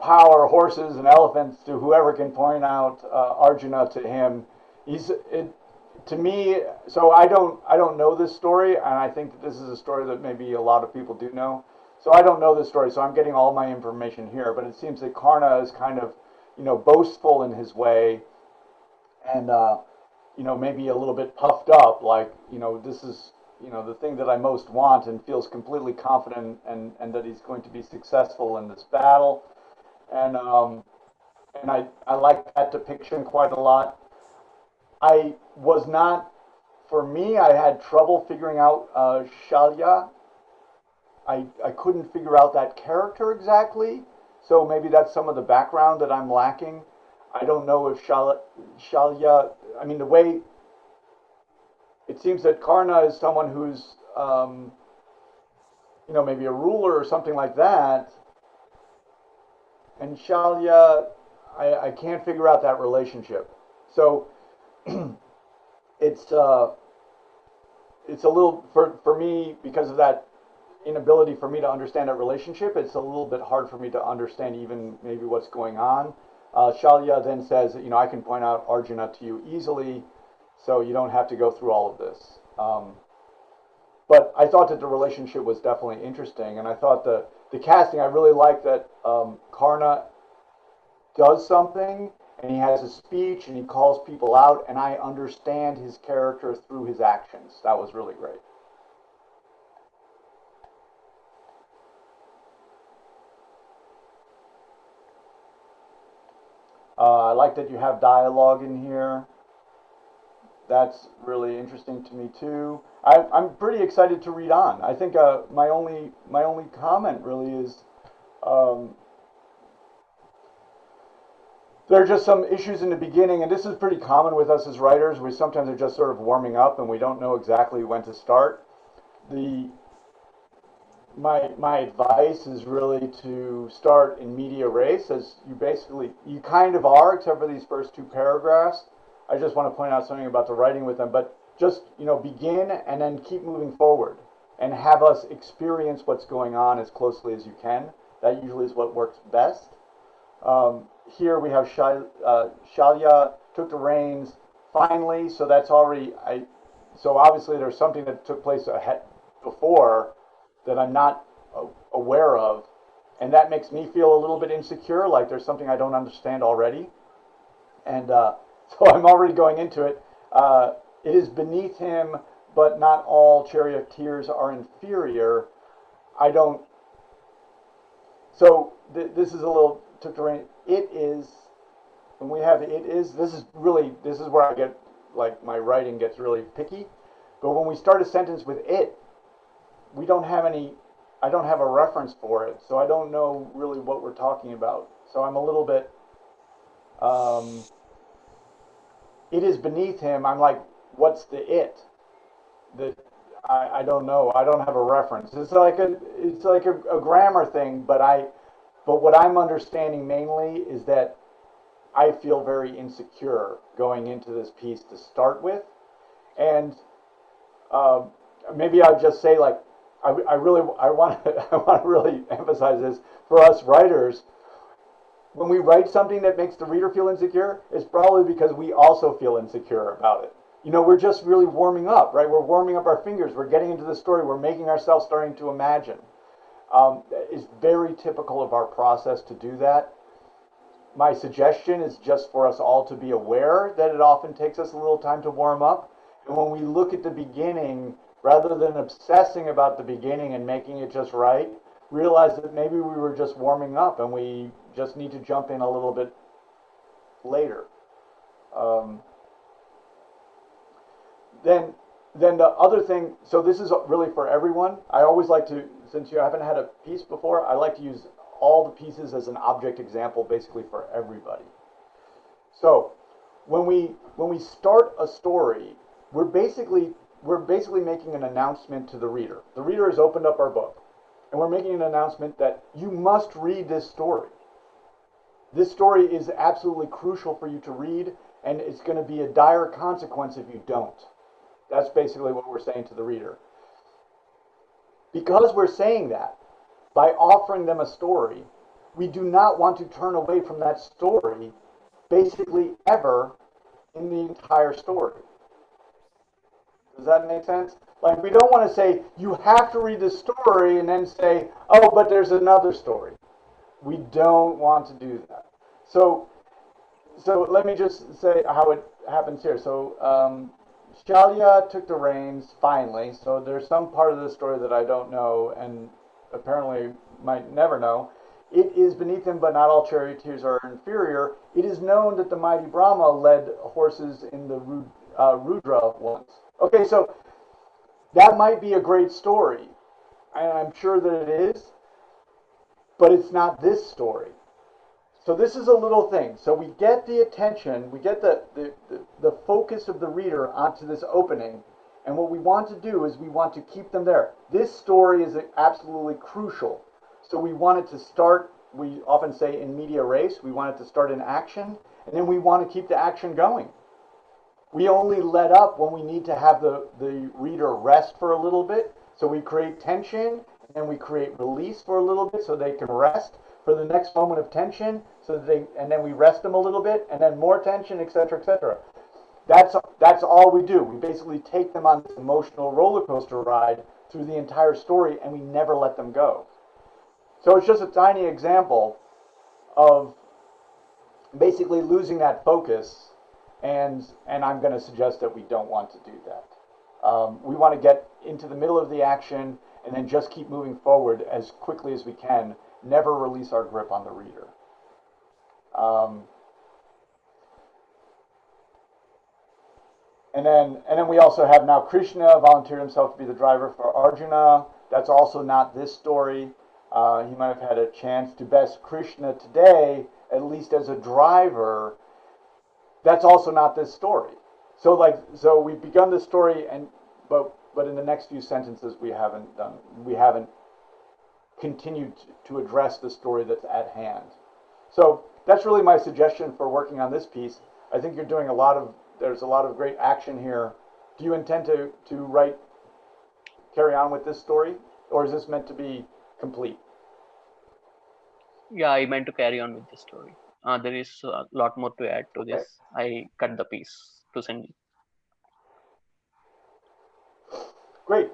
power, horses and elephants to whoever can point out Arjuna to him. To me. So I don't know this story, and I think that this is a story that maybe a lot of people do know. So I don't know this story, so I'm getting all my information here. But it seems that Karna is kind of boastful in his way, and maybe a little bit puffed up, like this is the thing that I most want, and feels completely confident and that he's going to be successful in this battle. And I like that depiction quite a lot. I was not, for me, I had trouble figuring out Shalya. I couldn't figure out that character exactly, so maybe that's some of the background that I'm lacking. I don't know if Shalya, I mean, the way it seems that Karna is someone who's, maybe a ruler or something like that, and Shalya, I can't figure out that relationship. So it's it's a little, for me, because of that inability for me to understand that relationship. It's a little bit hard for me to understand even maybe what's going on. Shalya then says, I can point out Arjuna to you easily, so you don't have to go through all of this. But I thought that the relationship was definitely interesting, and I thought the casting, I really like that Karna does something, and he has a speech, and he calls people out, and I understand his character through his actions. That was really great. I like that you have dialogue in here. That's really interesting to me too. I'm pretty excited to read on. I think my only comment really is um, there are just some issues in the beginning, and this is pretty common with us as writers. We sometimes are just sort of warming up, and we don't know exactly when to start. The my advice is really to start in media res, as you kind of are, except for these first two paragraphs. I just want to point out something about the writing with them, but just begin and then keep moving forward and have us experience what's going on as closely as you can. That usually is what works best. Here we have Shalya took the reins finally, so that's already so obviously there's something that took place ahead before that I'm not aware of, and that makes me feel a little bit insecure, like there's something I don't understand already, and so I'm already going into it. It is beneath him, but not all charioteers are inferior. I don't. So this is a little took the rein. It is when we have it is. This is where I get like my writing gets really picky. But when we start a sentence with it, we don't have any. I don't have a reference for it, so I don't know really what we're talking about. So I'm a little bit. It is beneath him. I'm like, what's the it? The I don't know. I don't have a reference. It's like a grammar thing, but what I'm understanding mainly is that I feel very insecure going into this piece to start with, and uh, maybe I'll just say like I want to I want to really emphasize this for us writers. When we write something that makes the reader feel insecure, it's probably because we also feel insecure about it. We're just really warming up, right? We're warming up our fingers. We're getting into the story. We're making ourselves starting to imagine. It's very typical of our process to do that. My suggestion is just for us all to be aware that it often takes us a little time to warm up. And when we look at the beginning, rather than obsessing about the beginning and making it just right, realize that maybe we were just warming up and we just need to jump in a little bit later. Then then the other thing, so this is really for everyone. I always like to, since you haven't had a piece before, I like to use all the pieces as an object example basically for everybody. So when we start a story, we're basically making an announcement to the reader. The reader has opened up our book, and we're making an announcement that you must read this story. This story is absolutely crucial for you to read, and it's going to be a dire consequence if you don't. That's basically what we're saying to the reader. Because we're saying that, by offering them a story, we do not want to turn away from that story basically ever in the entire story. Does that make sense? Like, we don't want to say, you have to read this story and then say, oh, but there's another story. We don't want to do that. So let me just say how it happens here. So Shalya took the reins finally. So there's some part of the story that I don't know and apparently might never know. It is beneath him, but not all charioteers are inferior. It is known that the mighty Brahma led horses in the Rudra once. Okay, so that might be a great story, and I'm sure that it is, but it's not this story. So this is a little thing. So we get the attention, we get the focus of the reader onto this opening, and what we want to do is we want to keep them there. This story is absolutely crucial. So we want it to start, we often say in media res, we want it to start in action, and then we want to keep the action going. We only let up when we need to have the reader rest for a little bit. So we create tension, and then we create release for a little bit so they can rest for the next moment of tension, and then we rest them a little bit, and then more tension, etc., etc. That's all we do. We basically take them on this emotional roller coaster ride through the entire story, and we never let them go. So it's just a tiny example of basically losing that focus, and I'm going to suggest that we don't want to do that. We want to get into the middle of the action and then just keep moving forward as quickly as we can, never release our grip on the reader. And then we also have now Krishna volunteered himself to be the driver for Arjuna. That's also not this story. He might have had a chance to best Krishna today, at least as a driver. That's also not this story. So we've begun the story, but in the next few sentences we haven't continued to address the story that's at hand. So that's really my suggestion for working on this piece. I think you're doing there's a lot of great action here. Do you intend to carry on with this story, or is this meant to be complete? Yeah, I meant to carry on with the story. There is a lot more to add to this. I cut the piece to send you. Great.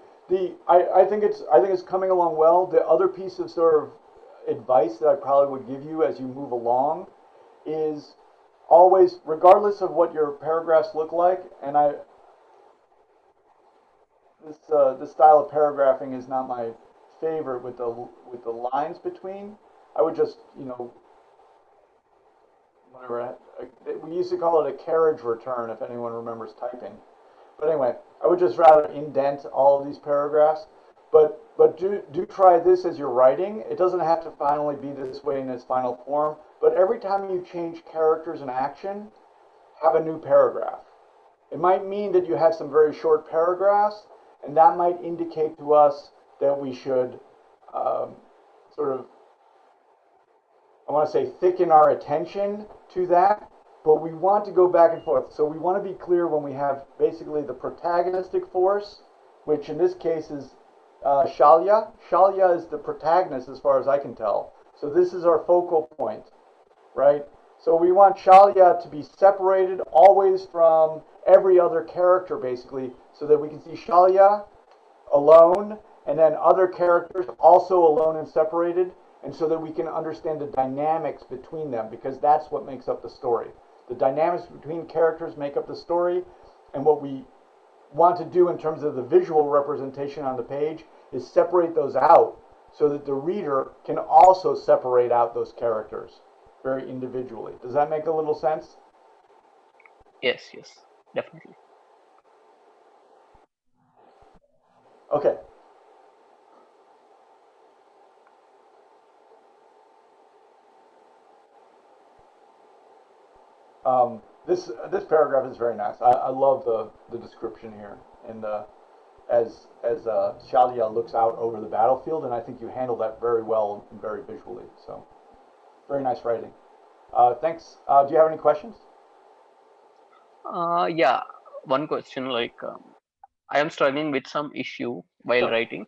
I think it's coming along well. The other piece of sort of advice that I probably would give you as you move along is always, regardless of what your paragraphs look like, and this style of paragraphing is not my favorite with the lines between. I would just, whatever, we used to call it a carriage return, if anyone remembers typing. But anyway, I would just rather indent all of these paragraphs. But do try this as you're writing. It doesn't have to finally be this way in its final form, but every time you change characters and action, have a new paragraph. It might mean that you have some very short paragraphs, and that might indicate to us that we should sort of, I want to say, thicken our attention to that, but we want to go back and forth. So we want to be clear when we have basically the protagonistic force, which in this case is Shalya. Shalya is the protagonist as far as I can tell. So this is our focal point, right? So we want Shalya to be separated always from every other character, basically, so that we can see Shalya alone, and then other characters also alone and separated, and so that we can understand the dynamics between them, because that's what makes up the story. The dynamics between characters make up the story, and what we want to do in terms of the visual representation on the page is separate those out so that the reader can also separate out those characters very individually. Does that make a little sense? Yes, definitely. Okay. This paragraph is very nice. I love the description here, and as Shalya looks out over the battlefield, and I think you handle that very well and very visually. So very nice writing. Thanks. Do you have any questions? Yeah, one question, like I am struggling with some issue while Sure. writing.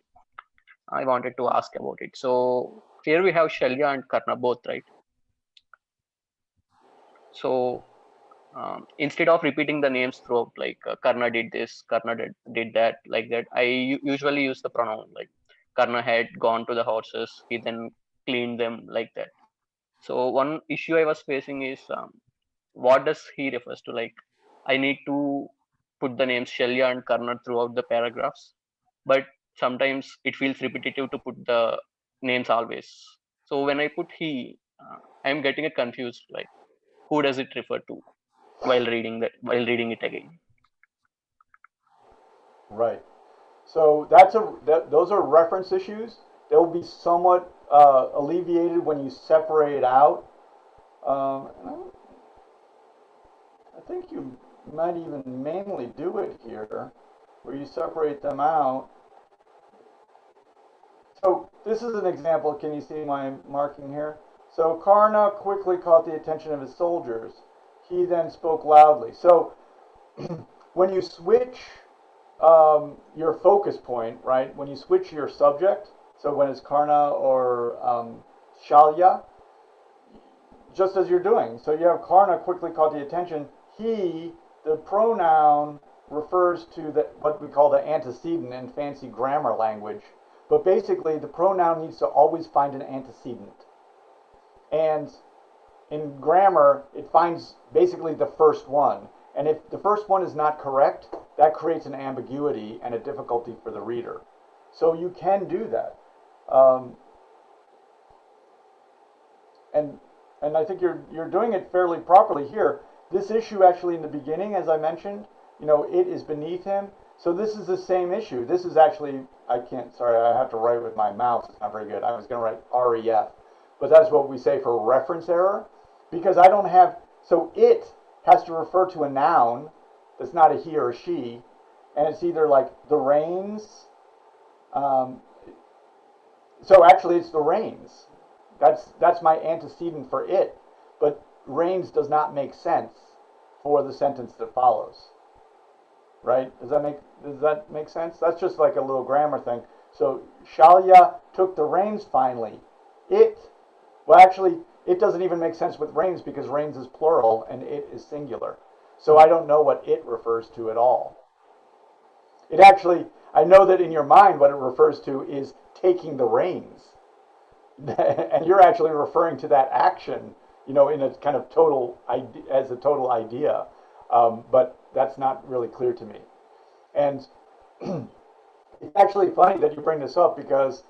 I wanted to ask about it. So here we have Shalya and Karna both, right? So instead of repeating the names throughout, like Karna did this, Karna did that, like that, I usually use the pronoun, like Karna had gone to the horses, he then cleaned them, like that. So one issue I was facing is what does he refers to? Like I need to put the names Shalya and Karna throughout the paragraphs, but sometimes it feels repetitive to put the names always. So when I put he, I'm getting it confused. Like who does it refer to while reading it again? Right. So those are reference issues. They'll be somewhat alleviated when you separate out. I think you might even mainly do it here, where you separate them out. So this is an example. Can you see my marking here? So Karna quickly caught the attention of his soldiers. He then spoke loudly. So when you switch your focus point, right? When you switch your subject, so when it's Karna or Shalya, just as you're doing. So you have Karna quickly caught the attention. He, the pronoun, refers to what we call the antecedent in fancy grammar language. But basically, the pronoun needs to always find an antecedent. And in grammar, it finds basically the first one. And if the first one is not correct, that creates an ambiguity and a difficulty for the reader. So you can do that. And I think you're doing it fairly properly here. This issue actually in the beginning, as I mentioned, it is beneath him. So this is the same issue. This is actually, I have to write with my mouse. It's not very good. I was going to write REF. But that's what we say for reference error. Because I don't have, so it has to refer to a noun that's not a he or a she. And it's either like the rains. So actually it's the rains. That's my antecedent for it. But rains does not make sense for the sentence that follows. Right? Does that make sense? That's just like a little grammar thing. So Shalya took the reins finally. It doesn't even make sense with reins because reins is plural and it is singular. So I don't know what it refers to at all. I know that in your mind what it refers to is taking the reins. And you're actually referring to that action, in a kind of as a total idea. But that's not really clear to me. And it's actually funny that you bring this up because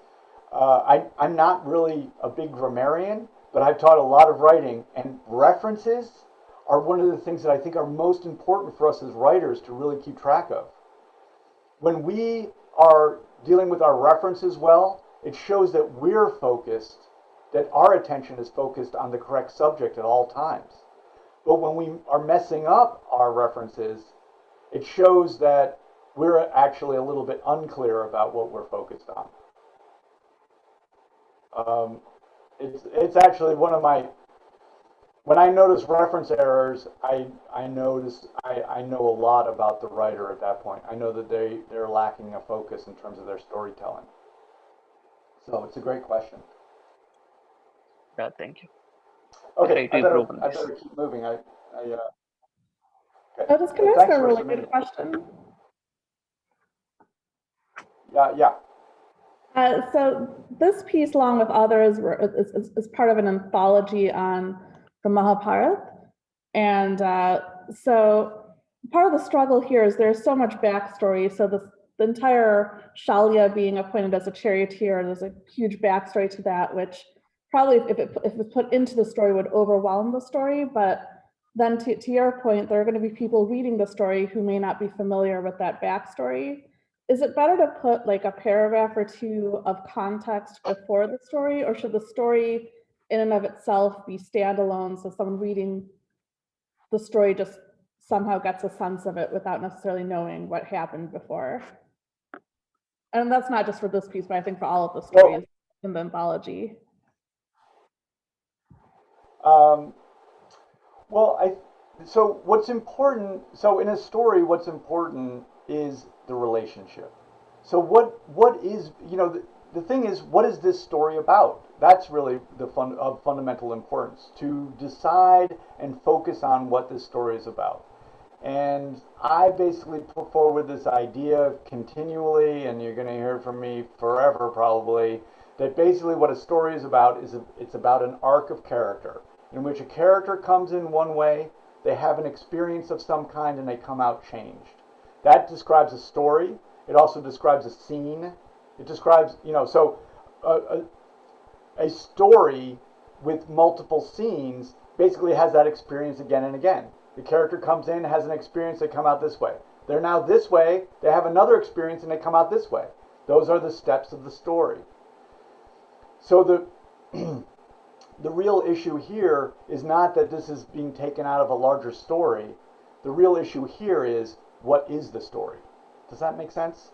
I'm not really a big grammarian, but I've taught a lot of writing, and references are one of the things that I think are most important for us as writers to really keep track of. When we are dealing with our references well, it shows that we're focused, that our attention is focused on the correct subject at all times. But when we are messing up our references, it shows that we're actually a little bit unclear about what we're focused on. It's actually one of my, when I notice reference errors, I know a lot about the writer at that point. I know that they're lacking a focus in terms of their storytelling. So it's a great question. Yeah, thank you. Okay, I better keep moving. Okay. This can ask a really good question. Yeah. So this piece, along with others, is part of an anthology on the Mahabharata. And so part of the struggle here is there's so much backstory. So the entire Shalya being appointed as a charioteer, there's a huge backstory to that, which probably if it was put into the story would overwhelm the story. But then to your point, there are going to be people reading the story who may not be familiar with that backstory. is it better to put like a paragraph or two of context before the story, or should the story in and of itself be standalone, so someone reading the story just somehow gets a sense of it without necessarily knowing what happened before? And that's not just for this piece, but I think for all of the stories in the anthology. So what's important, so in a story, what's important is the relationship. So what is, the thing is, what is this story about? That's really of fundamental importance, to decide and focus on what this story is about. And I basically put forward this idea continually, and you're going to hear from me forever probably, that basically what a story is about is it's about an arc of character, in which a character comes in one way, they have an experience of some kind, and they come out changed. That describes a story. It also describes a scene. It describes, so a story with multiple scenes basically has that experience again and again. The character comes in, has an experience, they come out this way. They're now this way, they have another experience, and they come out this way. Those are the steps of the story. So the real issue here is not that this is being taken out of a larger story. The real issue here is, what is the story? Does that make sense?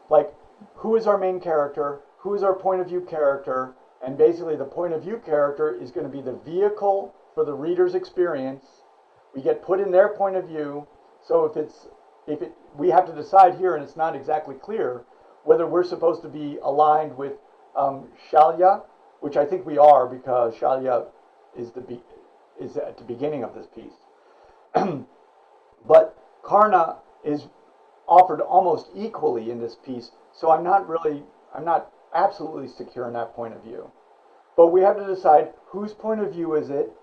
Like, who is our main character? Who is our point of view character? And basically the point of view character is going to be the vehicle for the reader's experience. We get put in their point of view. So we have to decide here, and it's not exactly clear, whether we're supposed to be aligned with Shalya, which I think we are, because Shalya is at the beginning of this piece. But Karna is offered almost equally in this piece, so I'm not absolutely secure in that point of view. But we have to decide whose point of view is it,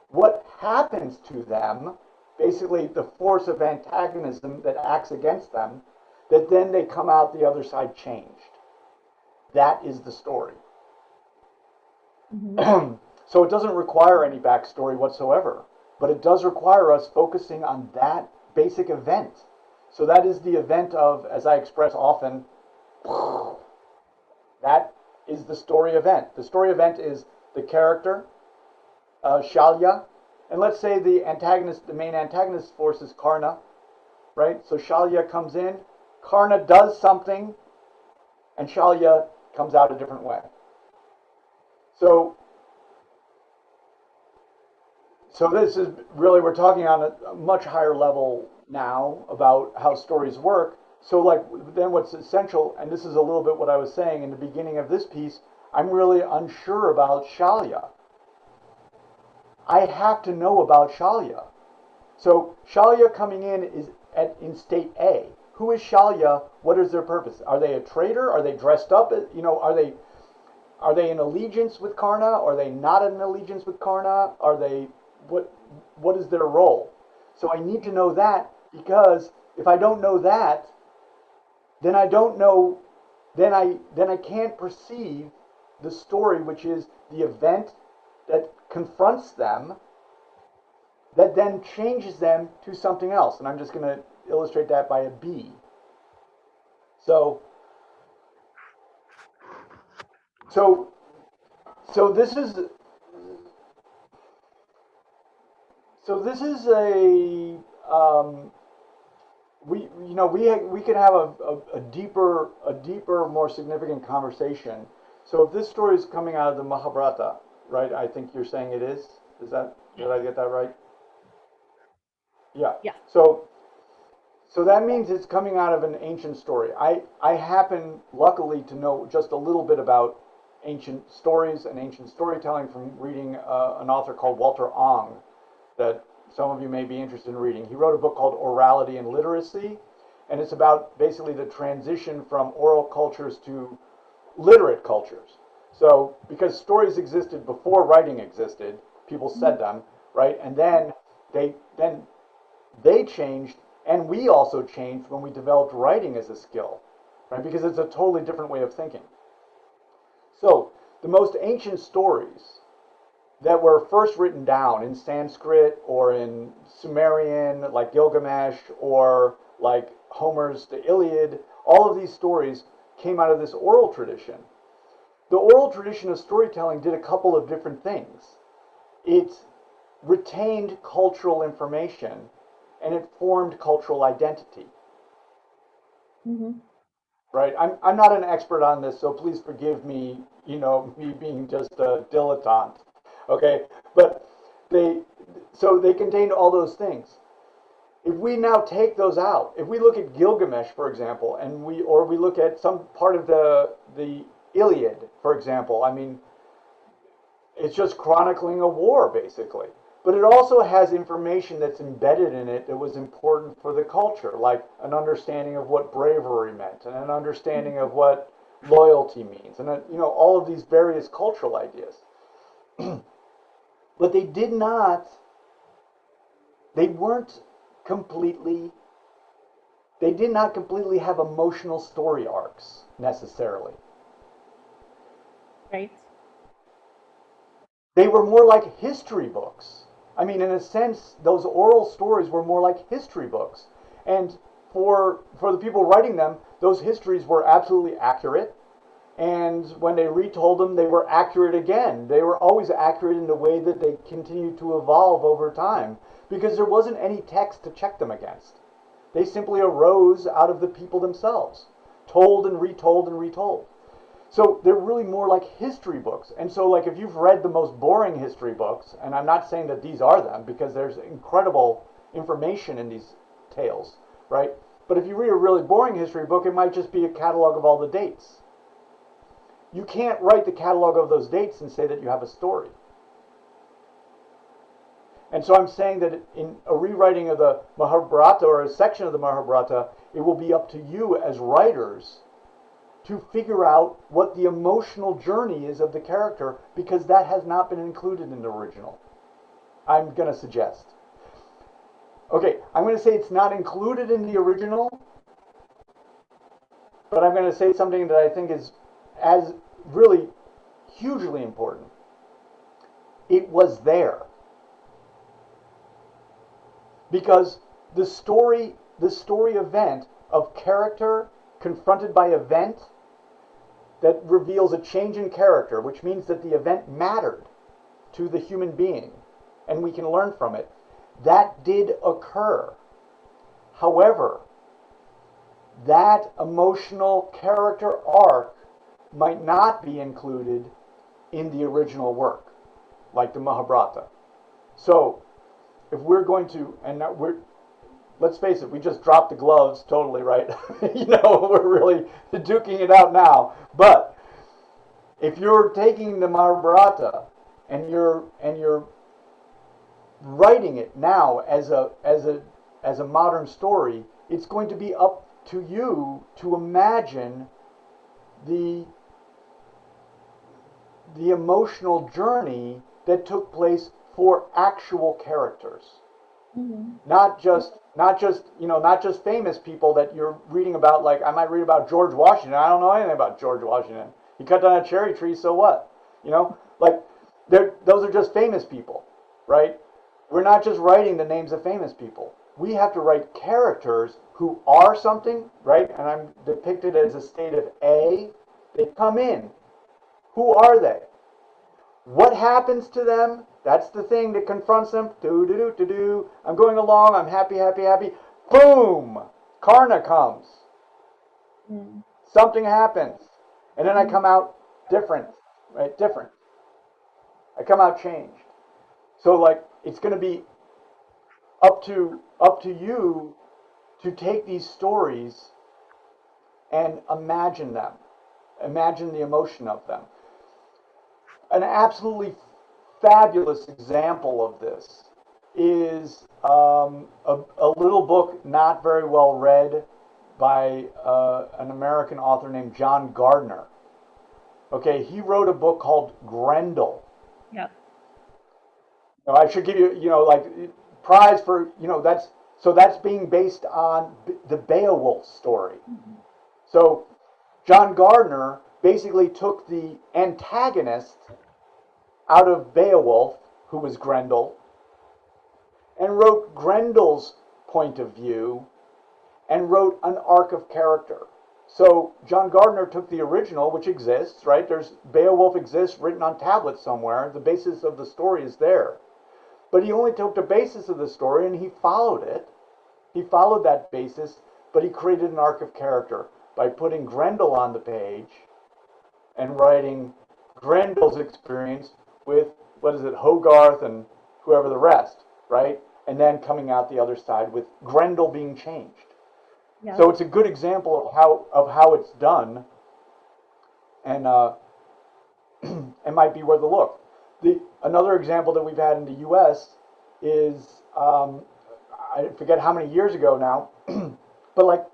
what happens to them, basically the force of antagonism that acts against them, that then they come out the other side changed. That is the story. Mm-hmm. So it doesn't require any backstory whatsoever, but it does require us focusing on that basic event. So that is the event of, as I express often, that is the story event. The story event is the character, Shalya, and let's say the main antagonist force is Karna, right? So Shalya comes in, Karna does something, and Shalya comes out a different way. So this is really, we're talking on a much higher level now about how stories work. So then what's essential, and this is a little bit what I was saying in the beginning of this piece, I'm really unsure about Shalya. I have to know about Shalya. So Shalya coming in is in state A. Who is Shalya? What is their purpose? Are they a traitor? Are they dressed up? Are they in allegiance with Karna? Are they not in allegiance with Karna? Are they what is their role? So I need to know that, because if I don't know that, then I don't know, then I can't perceive the story, which is the event that confronts them, that then changes them to something else. And I'm just going to illustrate that by a B. So this is a we could have a deeper, more significant conversation. So if this story is coming out of the Mahabharata, right? I think you're saying it is. Did I get that right? Yeah. Yeah. So that means it's coming out of an ancient story. I happen, luckily, to know just a little bit about ancient stories and ancient storytelling from reading an author called Walter Ong, that some of you may be interested in reading. He wrote a book called Orality and Literacy, and it's about basically the transition from oral cultures to literate cultures. So, because stories existed before writing existed, people said them, right? And then they changed, and we also changed when we developed writing as a skill, right? Because it's a totally different way of thinking. So, the most ancient stories that were first written down in Sanskrit or in Sumerian, like Gilgamesh, or like Homer's The Iliad. All of these stories came out of this oral tradition. The oral tradition of storytelling did a couple of different things. It retained cultural information and it formed cultural identity. Mm-hmm. Right? I'm not an expert on this, so please forgive me, me being just a dilettante. Okay? But they contained all those things. If we now take those out, if we look at Gilgamesh, for example, or we look at some part of the Iliad, for example, I mean, it's just chronicling a war, basically. But it also has information that's embedded in it that was important for the culture, like an understanding of what bravery meant, and an understanding of what loyalty means, and all of these various cultural ideas. But they did not completely have emotional story arcs necessarily. Right. They were more like history books. I mean, in a sense, those oral stories were more like history books. And for the people writing them, those histories were absolutely accurate. And when they retold them, they were accurate again. They were always accurate in the way that they continued to evolve over time, because there wasn't any text to check them against. They simply arose out of the people themselves, told and retold and retold. So they're really more like history books. And so, like, if you've read the most boring history books, and I'm not saying that these are them, because there's incredible information in these tales, right? But if you read a really boring history book, it might just be a catalog of all the dates. You can't write the catalog of those dates and say that you have a story. And so I'm saying that in a rewriting of the Mahabharata, or a section of the Mahabharata, it will be up to you as writers to figure out what the emotional journey is of the character, because that has not been included in the original. I'm going to suggest. Okay, I'm going to say it's not included in the original, but I'm going to say something that I think is as really hugely important. It was there. Because the story event of character confronted by event that reveals a change in character, which means that the event mattered to the human being, and we can learn from it, that did occur. However, that emotional character arc might not be included in the original work, like the Mahabharata. So, if we're going to, let's face it, we just dropped the gloves totally, right? We're really duking it out now. But if you're taking the Mahabharata and you're writing it now as a modern story, it's going to be up to you to imagine the emotional journey that took place for actual characters. Mm-hmm. Not just famous people that you're reading about. Like, I might read about George Washington. I don't know anything about George Washington. He cut down a cherry tree, so what? Like, those are just famous people, right? We're not just writing the names of famous people. We have to write characters who are something, right? And I'm depicted as a state of A. They come in. Who are they? What happens to them? That's the thing that confronts them. Do. I'm going along. I'm happy. Boom! Karna comes. Mm. Something happens. And then I come out different. Right? Different. I come out changed. So, like, it's going to be up to you to take these stories and imagine them. Imagine the emotion of them. An absolutely fabulous example of this is a little book not very well read by an American author named John Gardner. Okay, he wrote a book called Grendel. Yeah. Now, I should give you, like, prize for, that's being based on the Beowulf story. Mm-hmm. So John Gardner basically took the antagonist out of Beowulf, who was Grendel, and wrote Grendel's point of view and wrote an arc of character. So John Gardner took the original, which exists, right? There's Beowulf exists written on tablets somewhere. The basis of the story is there. But he only took the basis of the story and he followed it. He followed that basis, but he created an arc of character by putting Grendel on the page and writing Grendel's experience with, Hogarth and whoever the rest, right? And then coming out the other side with Grendel being changed. Yeah. So it's a good example of how it's done, and it might be worth a look. Another example that we've had in the U.S. is I forget how many years ago now, but like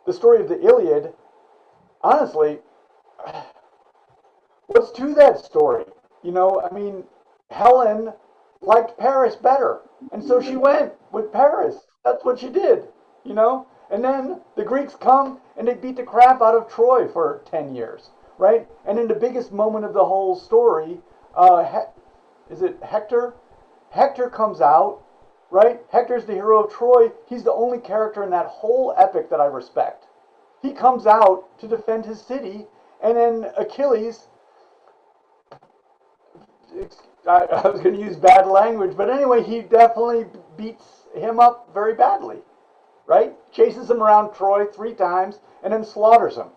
the story of the Iliad. Honestly, what's to that story? I mean, Helen liked Paris better, and so she went with Paris. That's what she did, And then the Greeks come and they beat the crap out of Troy for 10 years, right? And in the biggest moment of the whole story, is it Hector? Hector comes out, right? Hector's the hero of Troy. He's the only character in that whole epic that I respect. He comes out to defend his city, and then Achilles, I was going to use bad language, but anyway, he definitely beats him up very badly, right? Chases him around Troy 3 times and then slaughters him.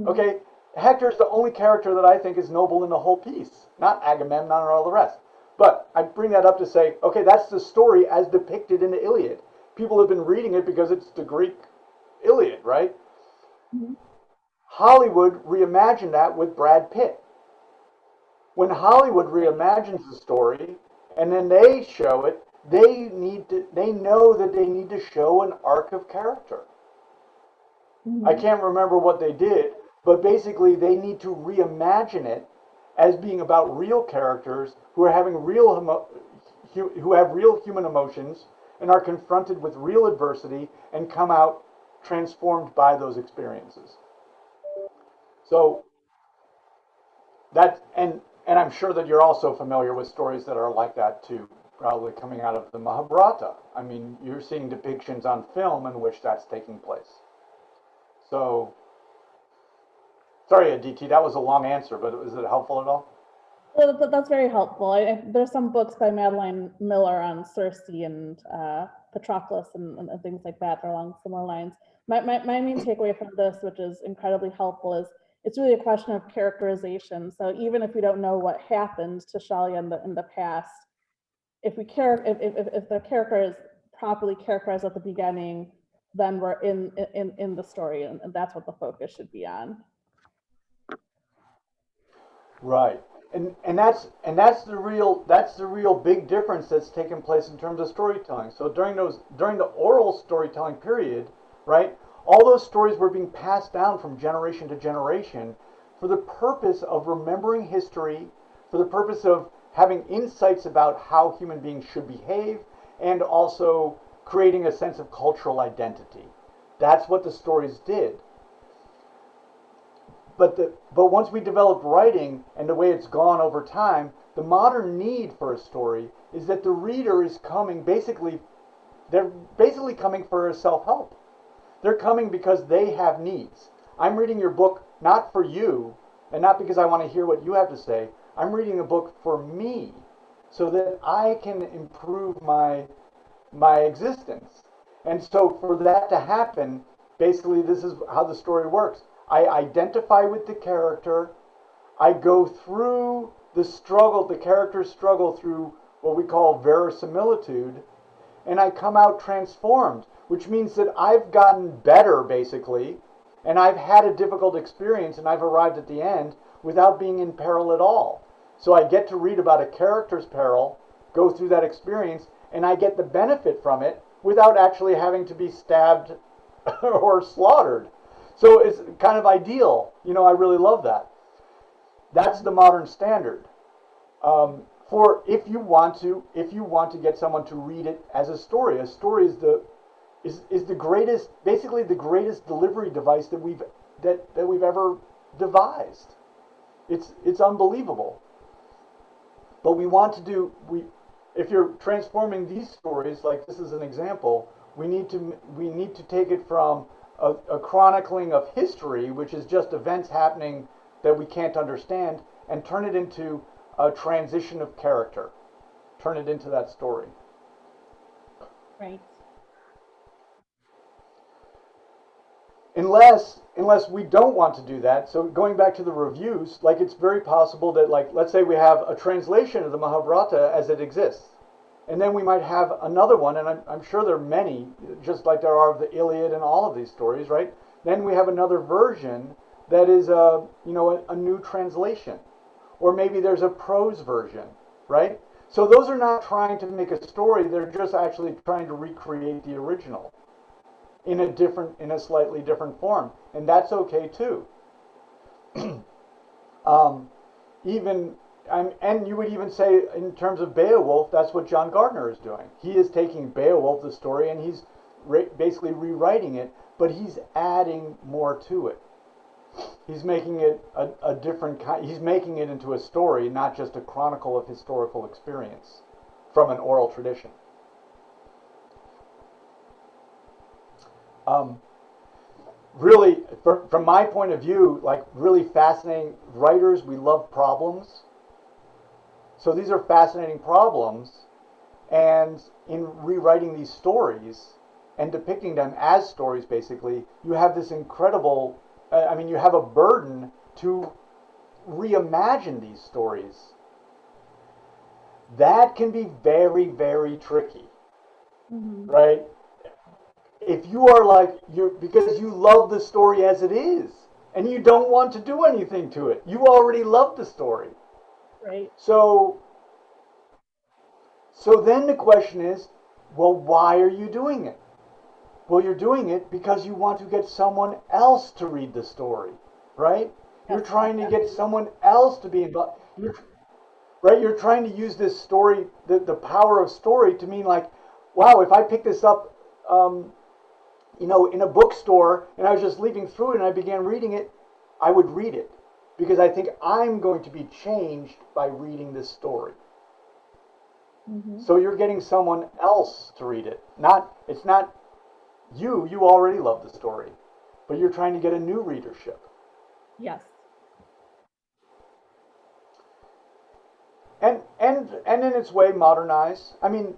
Okay, Hector's the only character that I think is noble in the whole piece, not Agamemnon or all the rest. But I bring that up to say, okay, that's the story as depicted in the Iliad. People have been reading it because it's the Greek Iliad, right? Hollywood reimagined that with Brad Pitt. When Hollywood reimagines the story and then they show it, they know that they need to show an arc of character. I can't remember what they did, but basically they need to reimagine it as being about real characters who are having who have real human emotions and are confronted with real adversity and come out transformed by those experiences. So that and I'm sure that you're also familiar with stories that are like that too, probably coming out of the Mahabharata. I mean, you're seeing depictions on film in which that's taking place. So, sorry, Aditi, that was a long answer, but was it helpful at all? Well, that's very helpful. There's some books by Madeline Miller on Circe and Patroclus and things like that along similar lines. My main takeaway from this, which is incredibly helpful, is it's really a question of characterization. So even if we don't know what happened to Shalya in the past, if the character is properly characterized at the beginning, then we're in the story, and that's what the focus should be on. Right. And that's the real big difference that's taken place in terms of storytelling. So during the oral storytelling period, right, all those stories were being passed down from generation to generation for the purpose of remembering history, for the purpose of having insights about how human beings should behave, and also creating a sense of cultural identity. That's what the stories did. But once we developed writing and the way it's gone over time, the modern need for a story is that the reader is coming they're basically coming for self-help. They're coming because they have needs. I'm reading your book not for you, and not because I want to hear what you have to say. I'm reading a book for me so that I can improve my existence. And so for that to happen, basically this is how the story works. I identify with the character. I go through the character's struggle through what we call verisimilitude, and I come out transformed, which means that I've gotten better, basically, and I've had a difficult experience, and I've arrived at the end without being in peril at all. So I get to read about a character's peril, go through that experience, and I get the benefit from it without actually having to be stabbed or slaughtered. So it's kind of ideal. I really love that. That's the modern standard. For if you want to get someone to read it as a story is the greatest, basically the greatest delivery device that we've ever devised. It's unbelievable. But if you're transforming these stories, like this is an example, We need to take it from a chronicling of history, which is just events happening that we can't understand, and turn it into a transition of character. Turn it into that story. Right. Unless we don't want to do that. So going back to the reviews, like it's very possible that, like, let's say we have a translation of the Mahabharata as it exists, and then we might have another one, and I'm sure there are many, just like there are of the Iliad and all of these stories, right? Then we have another version that is a new translation, or maybe there's a prose version, right? So those are not trying to make a story; they're just actually trying to recreate the original in a slightly different form, and that's okay too. And you would even say, in terms of Beowulf, that's what John Gardner is doing. He is taking Beowulf, the story, and he's basically rewriting it, but he's adding more to it. He's making it a different kind. He's making it into a story, not just a chronicle of historical experience from an oral tradition. Really, from my point of view, like really fascinating writers, we love problems. So these are fascinating problems, and in rewriting these stories and depicting them as stories, basically, you have this incredible, you have a burden to reimagine these stories. That can be very, very tricky, right? If you are because you love the story as it is, and you don't want to do anything to it. You already love the story. Right. So then the question is, well, why are you doing it? Well, you're doing it because you want to get someone else to read the story, right? You're trying to get someone else to be involved. Right? You're trying to use this story, the power of story, to mean like, wow, if I pick this up, in a bookstore and I was just leafing through it and I began reading it, I would read it because I think I'm going to be changed by reading this story. So you're getting someone else to read it. It's not you. You already love the story, but you're trying to get a new readership. Yes. And in its way, modernize. I mean,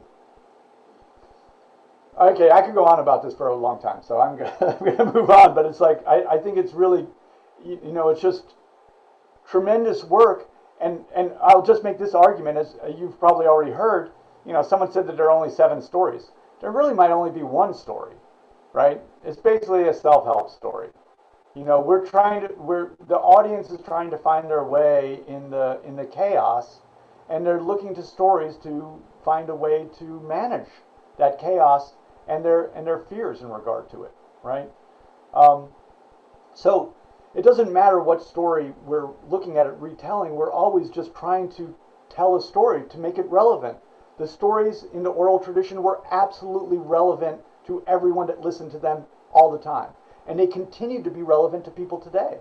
okay, I could go on about this for a long time, so I'm gonna move on. But it's like I think it's really, it's just tremendous work. And I'll just make this argument, as you've probably already heard. Someone said that there are only 7 stories. There really might only be one story, right? It's basically a self-help story. The audience is trying to find their way in the chaos, and they're looking to stories to find a way to manage that chaos and their fears in regard to it, right? So it doesn't matter what story we're looking at retelling. We're always just trying to tell a story to make it relevant. The stories in the oral tradition were absolutely relevant to everyone that listened to them all the time, and they continue to be relevant to people today.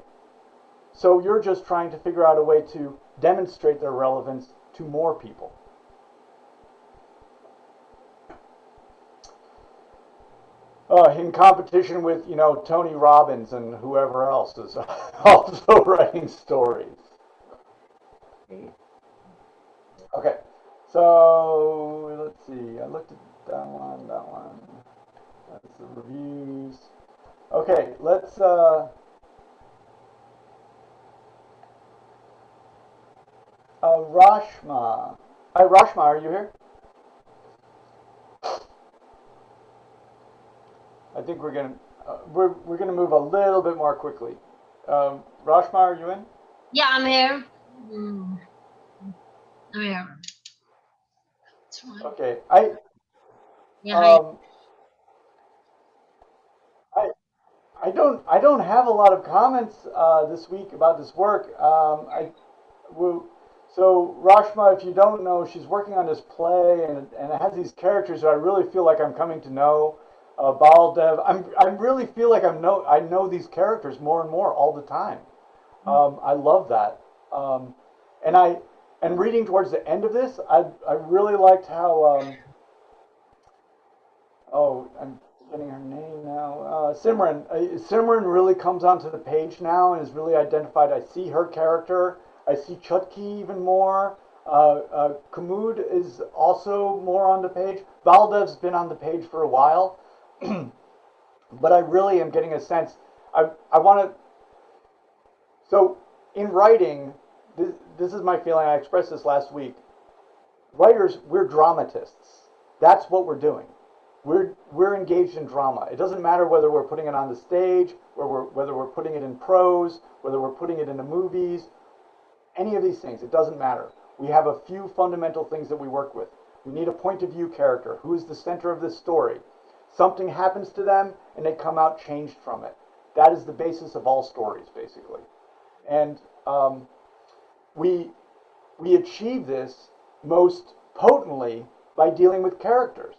So you're just trying to figure out a way to demonstrate their relevance to more people. In competition with, Tony Robbins and whoever else is also writing stories. Okay, so let's see. I looked at that one. That's the reviews. Okay, let's. Rashma. Hi, Rashma, are you here? I think we're gonna move a little bit more quickly. Rashma, are you in? Yeah, I'm here. I'm here. Okay. I don't have a lot of comments this week about this work. So Rashma, if you don't know, she's working on this play, and it has these characters who I really feel like I'm coming to know. Baldev. I really feel like I know these characters more and more all the time. I love that. And reading towards the end of this, I really liked how Simran really comes onto the page now and is really identified. I see her character. I see Chutki even more. Kamud is also more on the page. Baldev's been on the page for a while. But I really am getting a sense. I want to. So in writing, this is my feeling. I expressed this last week. Writers, we're dramatists. That's what we're doing. We're engaged in drama. It doesn't matter whether we're putting it on the stage, whether we're putting it in prose, whether we're putting it in the movies, any of these things. It doesn't matter. We have a few fundamental things that we work with. We need a point of view character. Who is the center of this story? Something happens to them and they come out changed from it. That is the basis of all stories, basically. And we achieve this most potently by dealing with characters.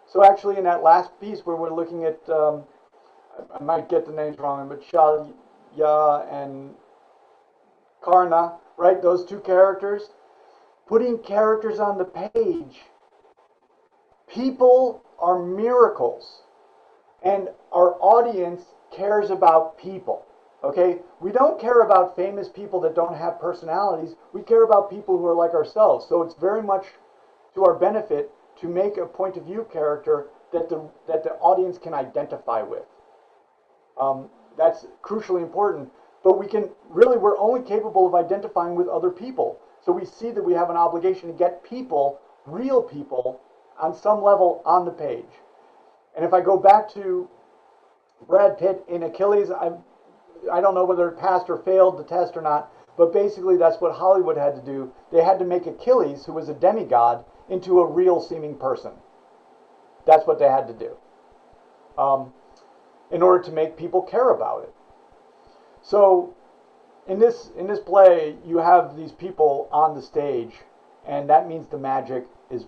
So actually in that last piece where we're looking at, I might get the names wrong, but Shalya and Karna, right? Those two characters. Putting characters on the page. People are miracles. And our audience cares about people. Okay? We don't care about famous people that don't have personalities. We care about people who are like ourselves. So it's very much to our benefit to make a point of view character that the audience can identify with. That's crucially important. But we're only capable of identifying with other people. So we see that we have an obligation to get people, real people, on some level on the page. And if I go back to Brad Pitt in Achilles, I don't know whether it passed or failed the test or not, but basically that's what Hollywood had to do. They had to make Achilles, who was a demigod, into a real seeming person. That's what they had to do in order to make people care about it. So in this play, you have these people on the stage, and that means the magic is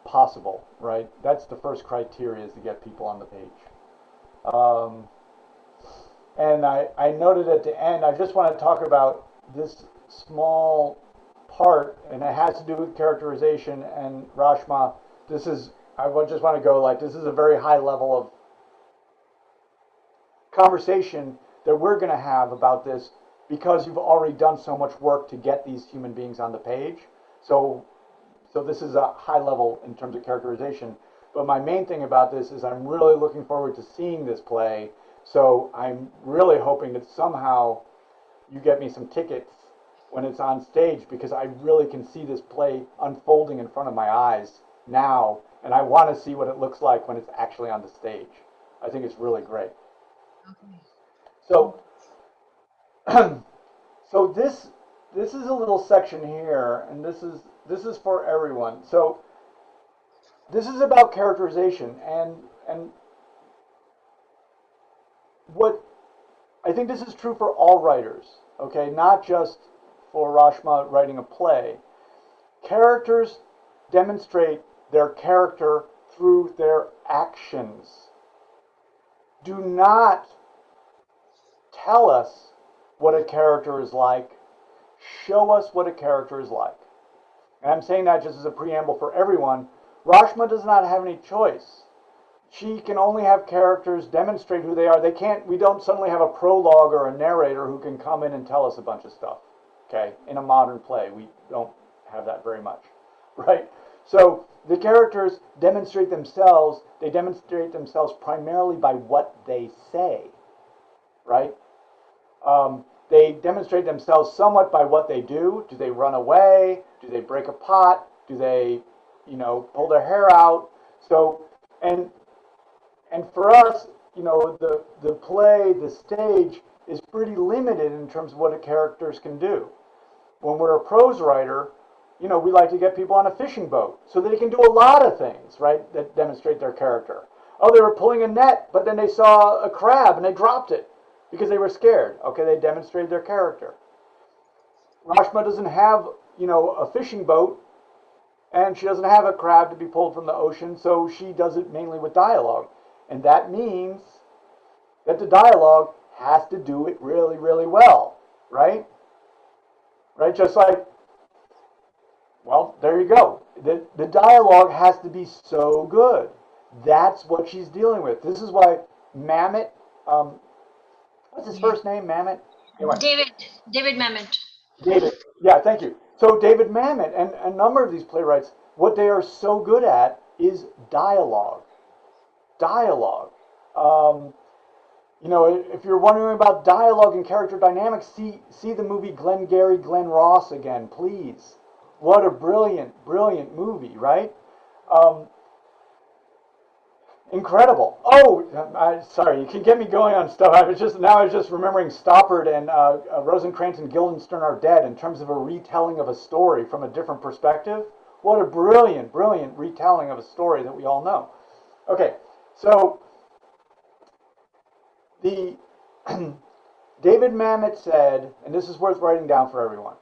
possible, right? That's the first criteria, is to get people on the page. And I noted at the end, I just want to talk about this small part, and it has to do with characterization. And Rashma, I just want to go like, this is a very high level of conversation that we're going to have about this, because you've already done so much work to get these human beings on the page. So this is a high level in terms of characterization. But my main thing about this is I'm really looking forward to seeing this play. So I'm really hoping that somehow you get me some tickets when it's on stage, because I really can see this play unfolding in front of my eyes now, and I want to see what it looks like when it's actually on the stage. I think it's really great. Okay. So, so this is a little section here, and this is for everyone. So this is about characterization, and what I think this is true for all writers, okay, not just for Rashma writing a play. Characters demonstrate their character through their actions. Do not tell us what a character is like. Show us what a character is like. And I'm saying that just as a preamble for everyone. Rashma does not have any choice. She can only have characters demonstrate who they are. We don't suddenly have a prologue or a narrator who can come in and tell us a bunch of stuff. Okay? In a modern play, we don't have that very much. Right? So the characters demonstrate themselves. They demonstrate themselves primarily by what they say. Right? They demonstrate themselves somewhat by what they do. Do they run away? Do they break a pot? Do they, pull their hair out? So, and for us, the play, the stage is pretty limited in terms of what the characters can do. When we're a prose writer, we like to get people on a fishing boat so they can do a lot of things, right, that demonstrate their character. Oh, they were pulling a net, but then they saw a crab and they dropped it because they were scared. Okay, they demonstrated their character. Rashma doesn't have, a fishing boat, and she doesn't have a crab to be pulled from the ocean, so she does it mainly with dialogue. And that means that the dialogue has to do it really, really well, right? Right? Just like, well, there you go. The dialogue has to be so good. That's what she's dealing with. This is why Mamet. What's his first name? Mamet. Anyway. David Mamet. David. Yeah, thank you. So David Mamet and a number of these playwrights, what they are so good at is dialogue. Dialogue. You know, if you're wondering about dialogue and character dynamics, see the movie Glengarry Glen Ross again, please. What a brilliant, brilliant movie, right? Incredible. Oh, sorry, you can get me going on stuff. I was just remembering Stoppard and Rosencrantz and Guildenstern Are Dead in terms of a retelling of a story from a different perspective. What a brilliant, brilliant retelling of a story that we all know. Okay, so the David Mamet said, and this is worth writing down for everyone.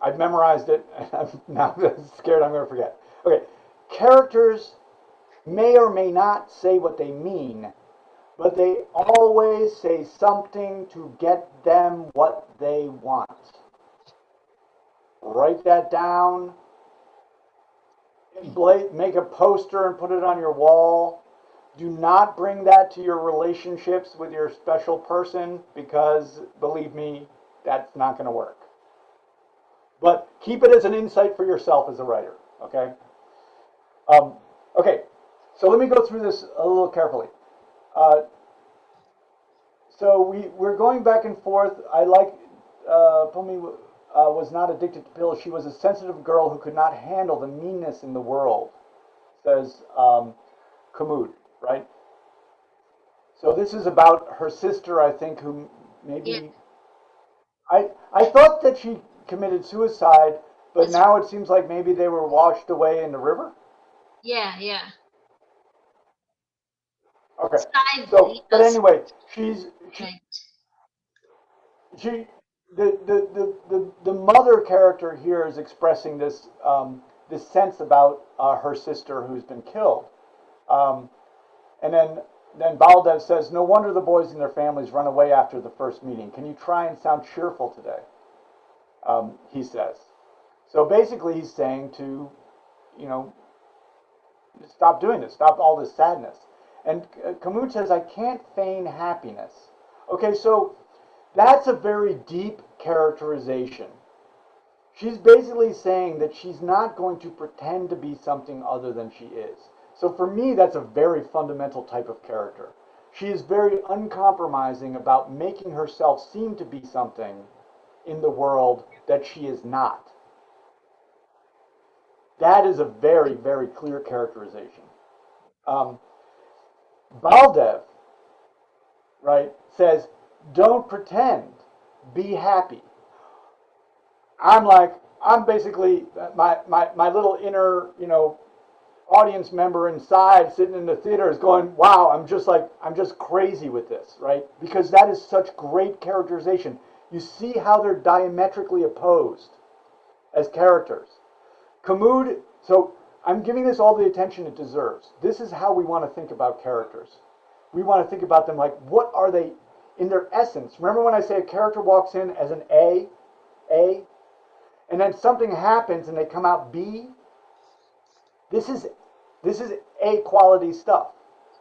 I've memorized it, and I'm now scared I'm going to forget. Okay, characters may or may not say what they mean, but they always say something to get them what they want. Write that down, make a poster and put it on your wall. Do not bring that to your relationships with your special person, because, believe me, that's not going to work. But keep it as an insight for yourself as a writer, okay? Okay, so let me go through this a little carefully. So we're going back and forth. I like, Pumi was not addicted to pills. She was a sensitive girl who could not handle the meanness in the world, says Kamud, right? So this is about her sister, I think, who maybe... Yeah. I thought that she committed suicide, but That's now it seems like maybe they were washed away in the river? Yeah. Okay. Side, So, but yes. anyway, Right. the mother character here is expressing this this sense about her sister who's been killed, and then Baldev says, "No wonder the boys and their families run away after the first meeting. Can you try and sound cheerful today?" He says. So basically, he's saying to, you know, stop doing this, stop all this sadness. And Kamut says, "I can't feign happiness." Okay, so that's a very deep characterization. She's basically saying that she's not going to pretend to be something other than she is. So for me, that's a very fundamental type of character. She is very uncompromising about making herself seem to be something in the world that she is not. That is a very, very clear characterization. Baldev, right, says, "Don't pretend, be happy." I'm basically my little inner, you know, audience member inside sitting in the theater is going, wow, I'm just crazy with this, right? Because that is such great characterization. You see how they're diametrically opposed as characters. Kamud, so I'm giving this all the attention it deserves. This is how we want to think about characters. We want to think about them like, what are they in their essence? Remember when I say a character walks in as an A, and then something happens and they come out B? This is A quality stuff.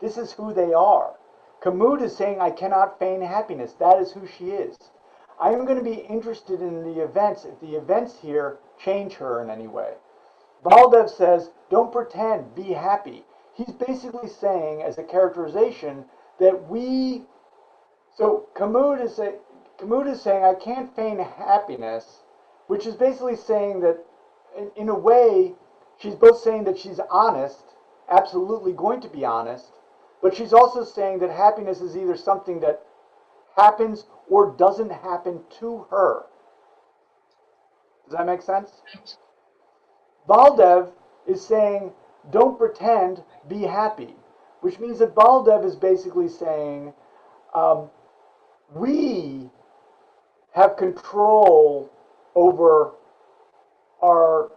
This is who they are. Kamud is saying, "I cannot feign happiness." That is who she is. I am going to be interested in the events if the events here change her in any way. Baldev says, "Don't pretend, be happy." He's basically saying, as a characterization, that we... So Kamud is saying, "I can't feign happiness," which is basically saying that, in a way, she's both saying that she's honest, absolutely going to be honest, but she's also saying that happiness is either something that happens or doesn't happen to her. Does that make sense? Baldev is saying, "Don't pretend, be happy," which means that Baldev is basically saying, we have control over our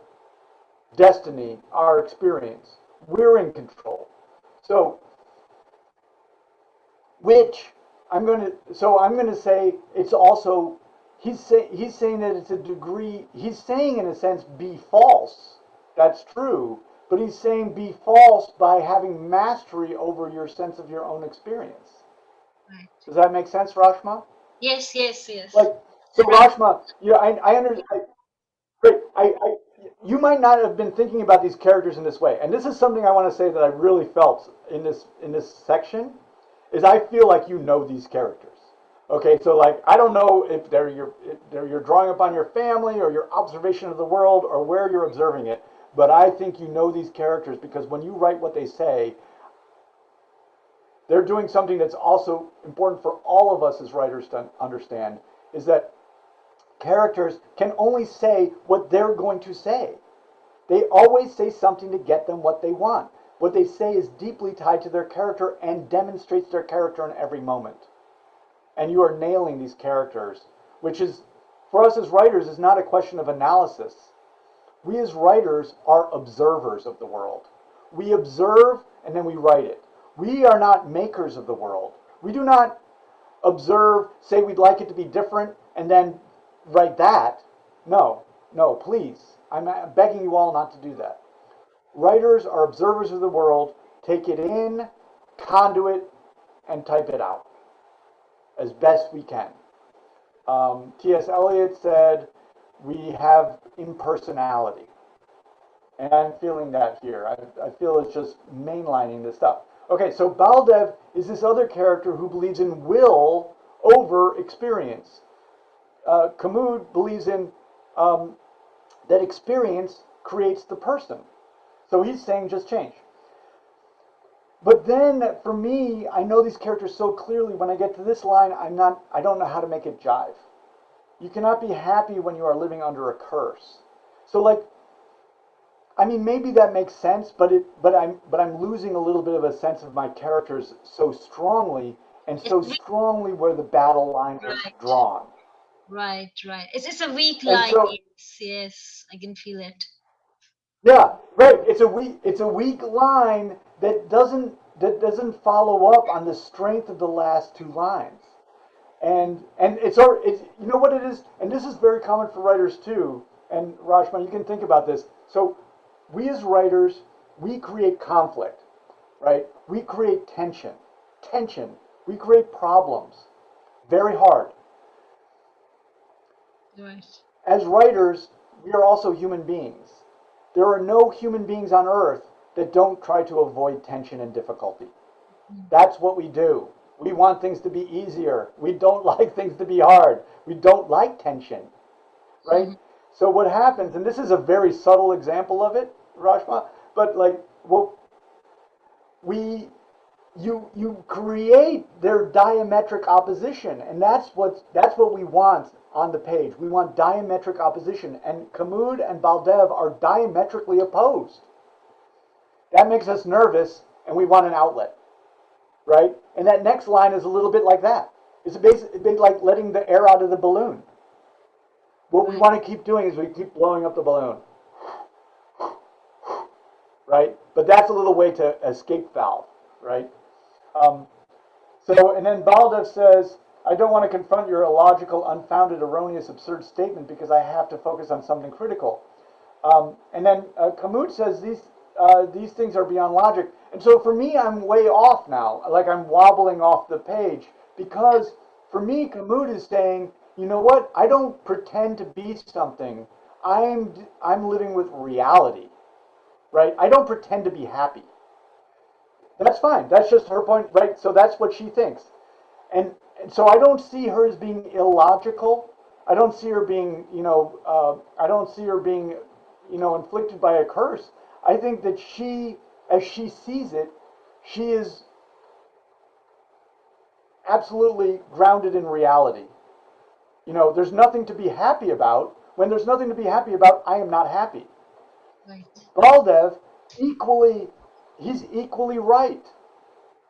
destiny, our experience. We're in control. So, I'm going to say it's also, he's saying that it's a degree, he's saying in a sense, be false. That's true. but he's saying be false by having mastery over your sense of your own experience. Right. Does that make sense, Rashma? Yes, yes, yes. Like, so Right. Rashma, I understand. Great. You might not have been thinking about these characters in this way, and this is something I want to say that I really felt in this section, is I feel like you know these characters. Okay, so like I don't know if they're you're drawing upon your family or your observation of the world or where you're observing it, but I think you know these characters because when you write what they say, they're doing something that's also important for all of us as writers to understand, is that characters can only say what they're going to say. They always say something to get them what they want. What they say is deeply tied to their character and demonstrates their character in every moment. And you are nailing these characters, which is, for us as writers, is not a question of analysis. We as writers are observers of the world. We observe and then we write it. We are not makers of the world. We do not observe, say we'd like it to be different, and then write that. No, please. I'm begging you all not to do that. Writers are observers of the world, take it in, conduit, and type it out as best we can. T.S. Eliot said, we have impersonality. And I'm feeling that here. I feel it's just mainlining this stuff. Okay, so Baldev is this other character who believes in will over experience. Camus believes in that experience creates the person. So he's saying just change. But then for me, I know these characters so clearly. When I get to this line, I don't know how to make it jive. You cannot be happy when you are living under a curse. So like, I mean, maybe that makes sense, but I'm losing a little bit of a sense of my characters so strongly, and so It's strongly where the battle lines are right, drawn. right. It's a weak And line. so, Yes, I can feel it. yeah, right. It's a weak line that doesn't follow up on the strength of the last two lines. And it's you know what it is, and this is very common for writers too. And Rashma, you can think about this. So we as writers, we create conflict, right? We create tension. We create problems. Very hard. Right. As writers, we are also human beings. There are no human beings on earth that don't try to avoid tension and difficulty. That's what we do. We want things to be easier. We don't like things to be hard. We don't like tension, right? So what happens, and this is a very subtle example of it, Rashma, but like, well, you create their diametric opposition, and that's what we want on the page. We want diametric opposition, and Camus and Baldev are diametrically opposed. That makes us nervous, and we want an outlet, right? And that next line is a little bit like that. It's basically like letting the air out of the balloon. What we want to keep doing is we keep blowing up the balloon, right? But that's a little way to escape valve, right? And then Baldev says, I don't want to confront your illogical, unfounded, erroneous, absurd statement because I have to focus on something critical. And then Camus says these things are beyond logic. And so for me, I'm way off now. Like I'm wobbling off the page because for me, Camus is saying, you know what? I don't pretend to be something. I'm living with reality, right? I don't pretend to be happy. That's fine. That's just her point, right? So that's what she thinks. And so I don't see her as being illogical. I don't see her being, inflicted by a curse. I think that she, as she sees it, she is absolutely grounded in reality. There's nothing to be happy about. When there's nothing to be happy about, I am not happy. Right. Baldev, he's equally right.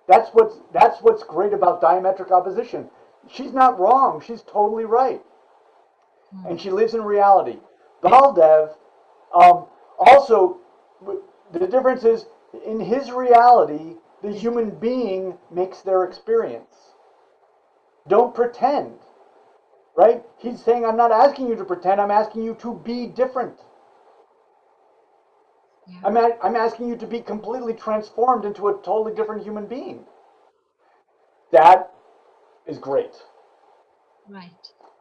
That's what's great about diametric opposition. She's not wrong. She's totally right. And she lives in reality. Baldev, also, the difference is in his reality, the human being makes their experience. Don't pretend, right? He's saying, I'm not asking you to pretend. I'm asking you to be different. Yeah. I'm asking you to be completely transformed into a totally different human being. That is great. Right.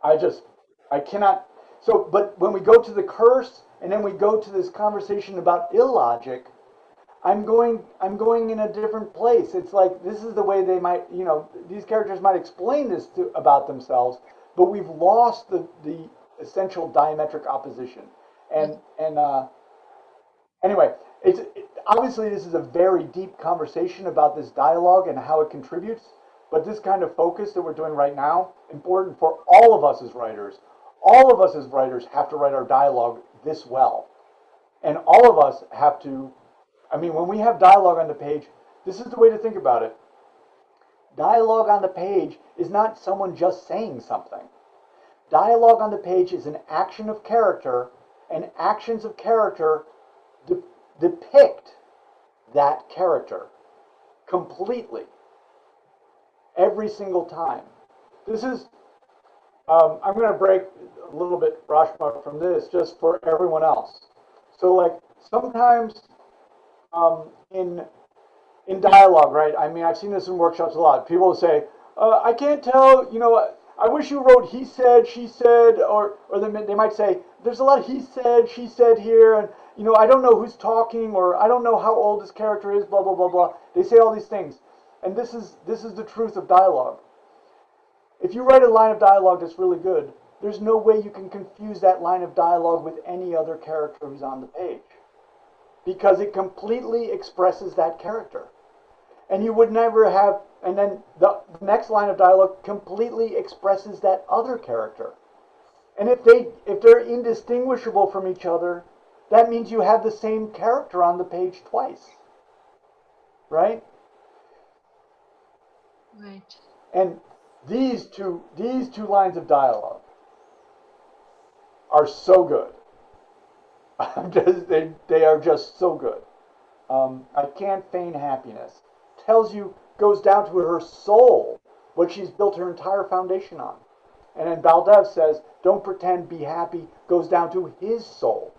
I cannot. So, but when we go to the curse and then we go to this conversation about illogic, I'm going in a different place. It's like this is the way they might, these characters might explain this about themselves, but we've lost the essential diametric opposition. And anyway, obviously this is a very deep conversation about this dialogue and how it contributes. But this kind of focus that we're doing right now, important for all of us as writers. All of us as writers have to write our dialogue this well, and all of us have to. I mean, when we have dialogue on the page, this is the way to think about it. Dialogue on the page is not someone just saying something. Dialogue on the page is an action of character, and actions of character depict that character completely every single time. This is, I'm going to break a little bit Rashma from this just for everyone else. So, like, sometimes in dialogue, right? I mean, I've seen this in workshops a lot. People will say, "I can't tell," I wish you wrote he said, she said, or they might say, "There's a lot of he said, she said here, and I don't know who's talking, or I don't know how old this character is, blah blah blah blah." They say all these things, and this is the truth of dialogue. If you write a line of dialogue that's really good, there's no way you can confuse that line of dialogue with any other character who's on the page, because it completely expresses that character. And you would never have, and then the next line of dialogue completely expresses that other character. And if they're indistinguishable from each other, that means you have the same character on the page twice. Right? Right. And these two lines of dialogue are so good. They are just so good. I can't feign happiness. Goes down to her soul, what she's built her entire foundation on. And then Baldev says, don't pretend, be happy, goes down to his soul.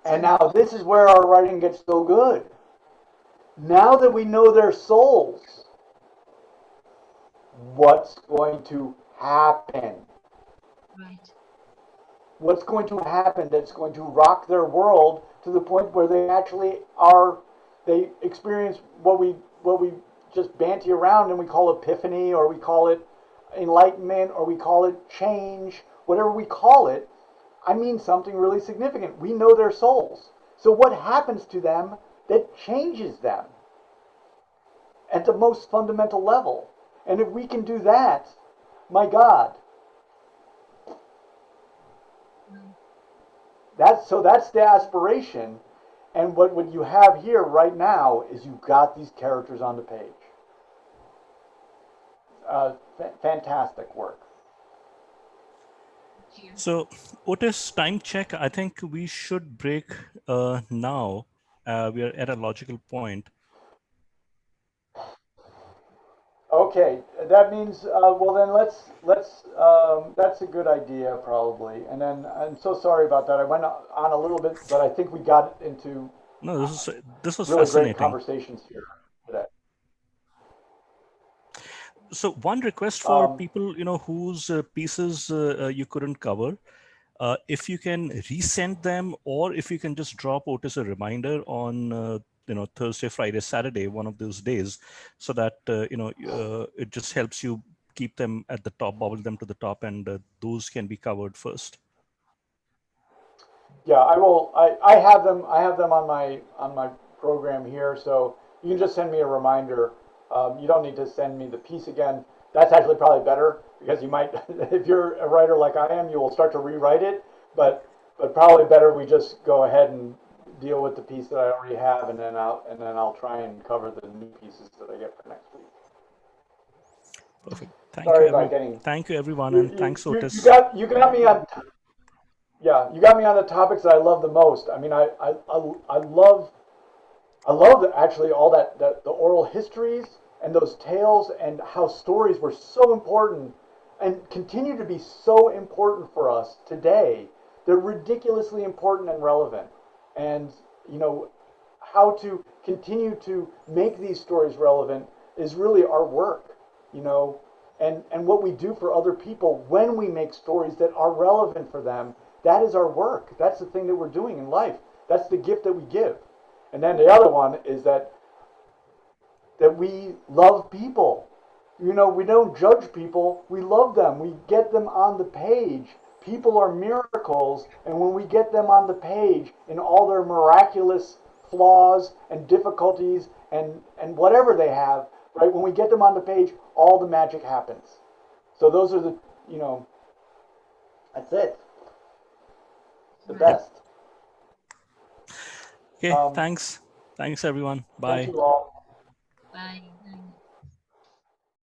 And now this is where our writing gets so good. Now that we know their souls, what's going to happen? Right. What's going to happen that's going to rock their world to the point where they experience what we just banty around and we call epiphany, or we call it enlightenment, or we call it change, whatever we call it. I mean something really significant. We know their souls. So what happens to them that changes them at the most fundamental level? And if we can do that, my God, that's the aspiration. And what you have here right now is you've got these characters on the page. Fantastic work. So, Otis, time check. I think we should break now. We are at a logical point. Okay, that means well then let's that's a good idea probably. And then I'm so sorry about that. I went on a little bit, but I think we got into No, this was really great fascinating. conversations here today. So one request for people, whose pieces you couldn't cover, if you can resend them, or if you can just drop Otis a reminder on Thursday, Friday, Saturday, one of those days, so that it just helps you keep them at the top, bubble them to the top, and those can be covered first. Yeah, I will. I have them. I have them on my program here, so you can just send me a reminder. You don't need to send me the piece again. That's actually probably better, because you might, if you're a writer like I am, you will start to rewrite it. But probably better we just go ahead and deal with the piece that I already have, and then I'll try and cover the new pieces that I get for next week. Perfect. Thank you, everyone, and thanks, Otis. You got me on. Yeah, you got me on the topics that I love the most. I mean, I love actually all that the oral histories and those tales, and how stories were so important and continue to be so important for us today, they're ridiculously important and relevant. And, you know, how to continue to make these stories relevant is really our work, you know, and what we do for other people when we make stories that are relevant for them. That is our work. That's the thing that we're doing in life. That's the gift that we give. And then the other one is that we love people. You know, we don't judge people. We love them. We get them on the page. People are miracles, and when we get them on the page in all their miraculous flaws and difficulties and whatever they have, right? When we get them on the page, all the magic happens. So those are the, you know, that's it. The best. Okay, thanks. Thanks, everyone. Bye. Thank you all.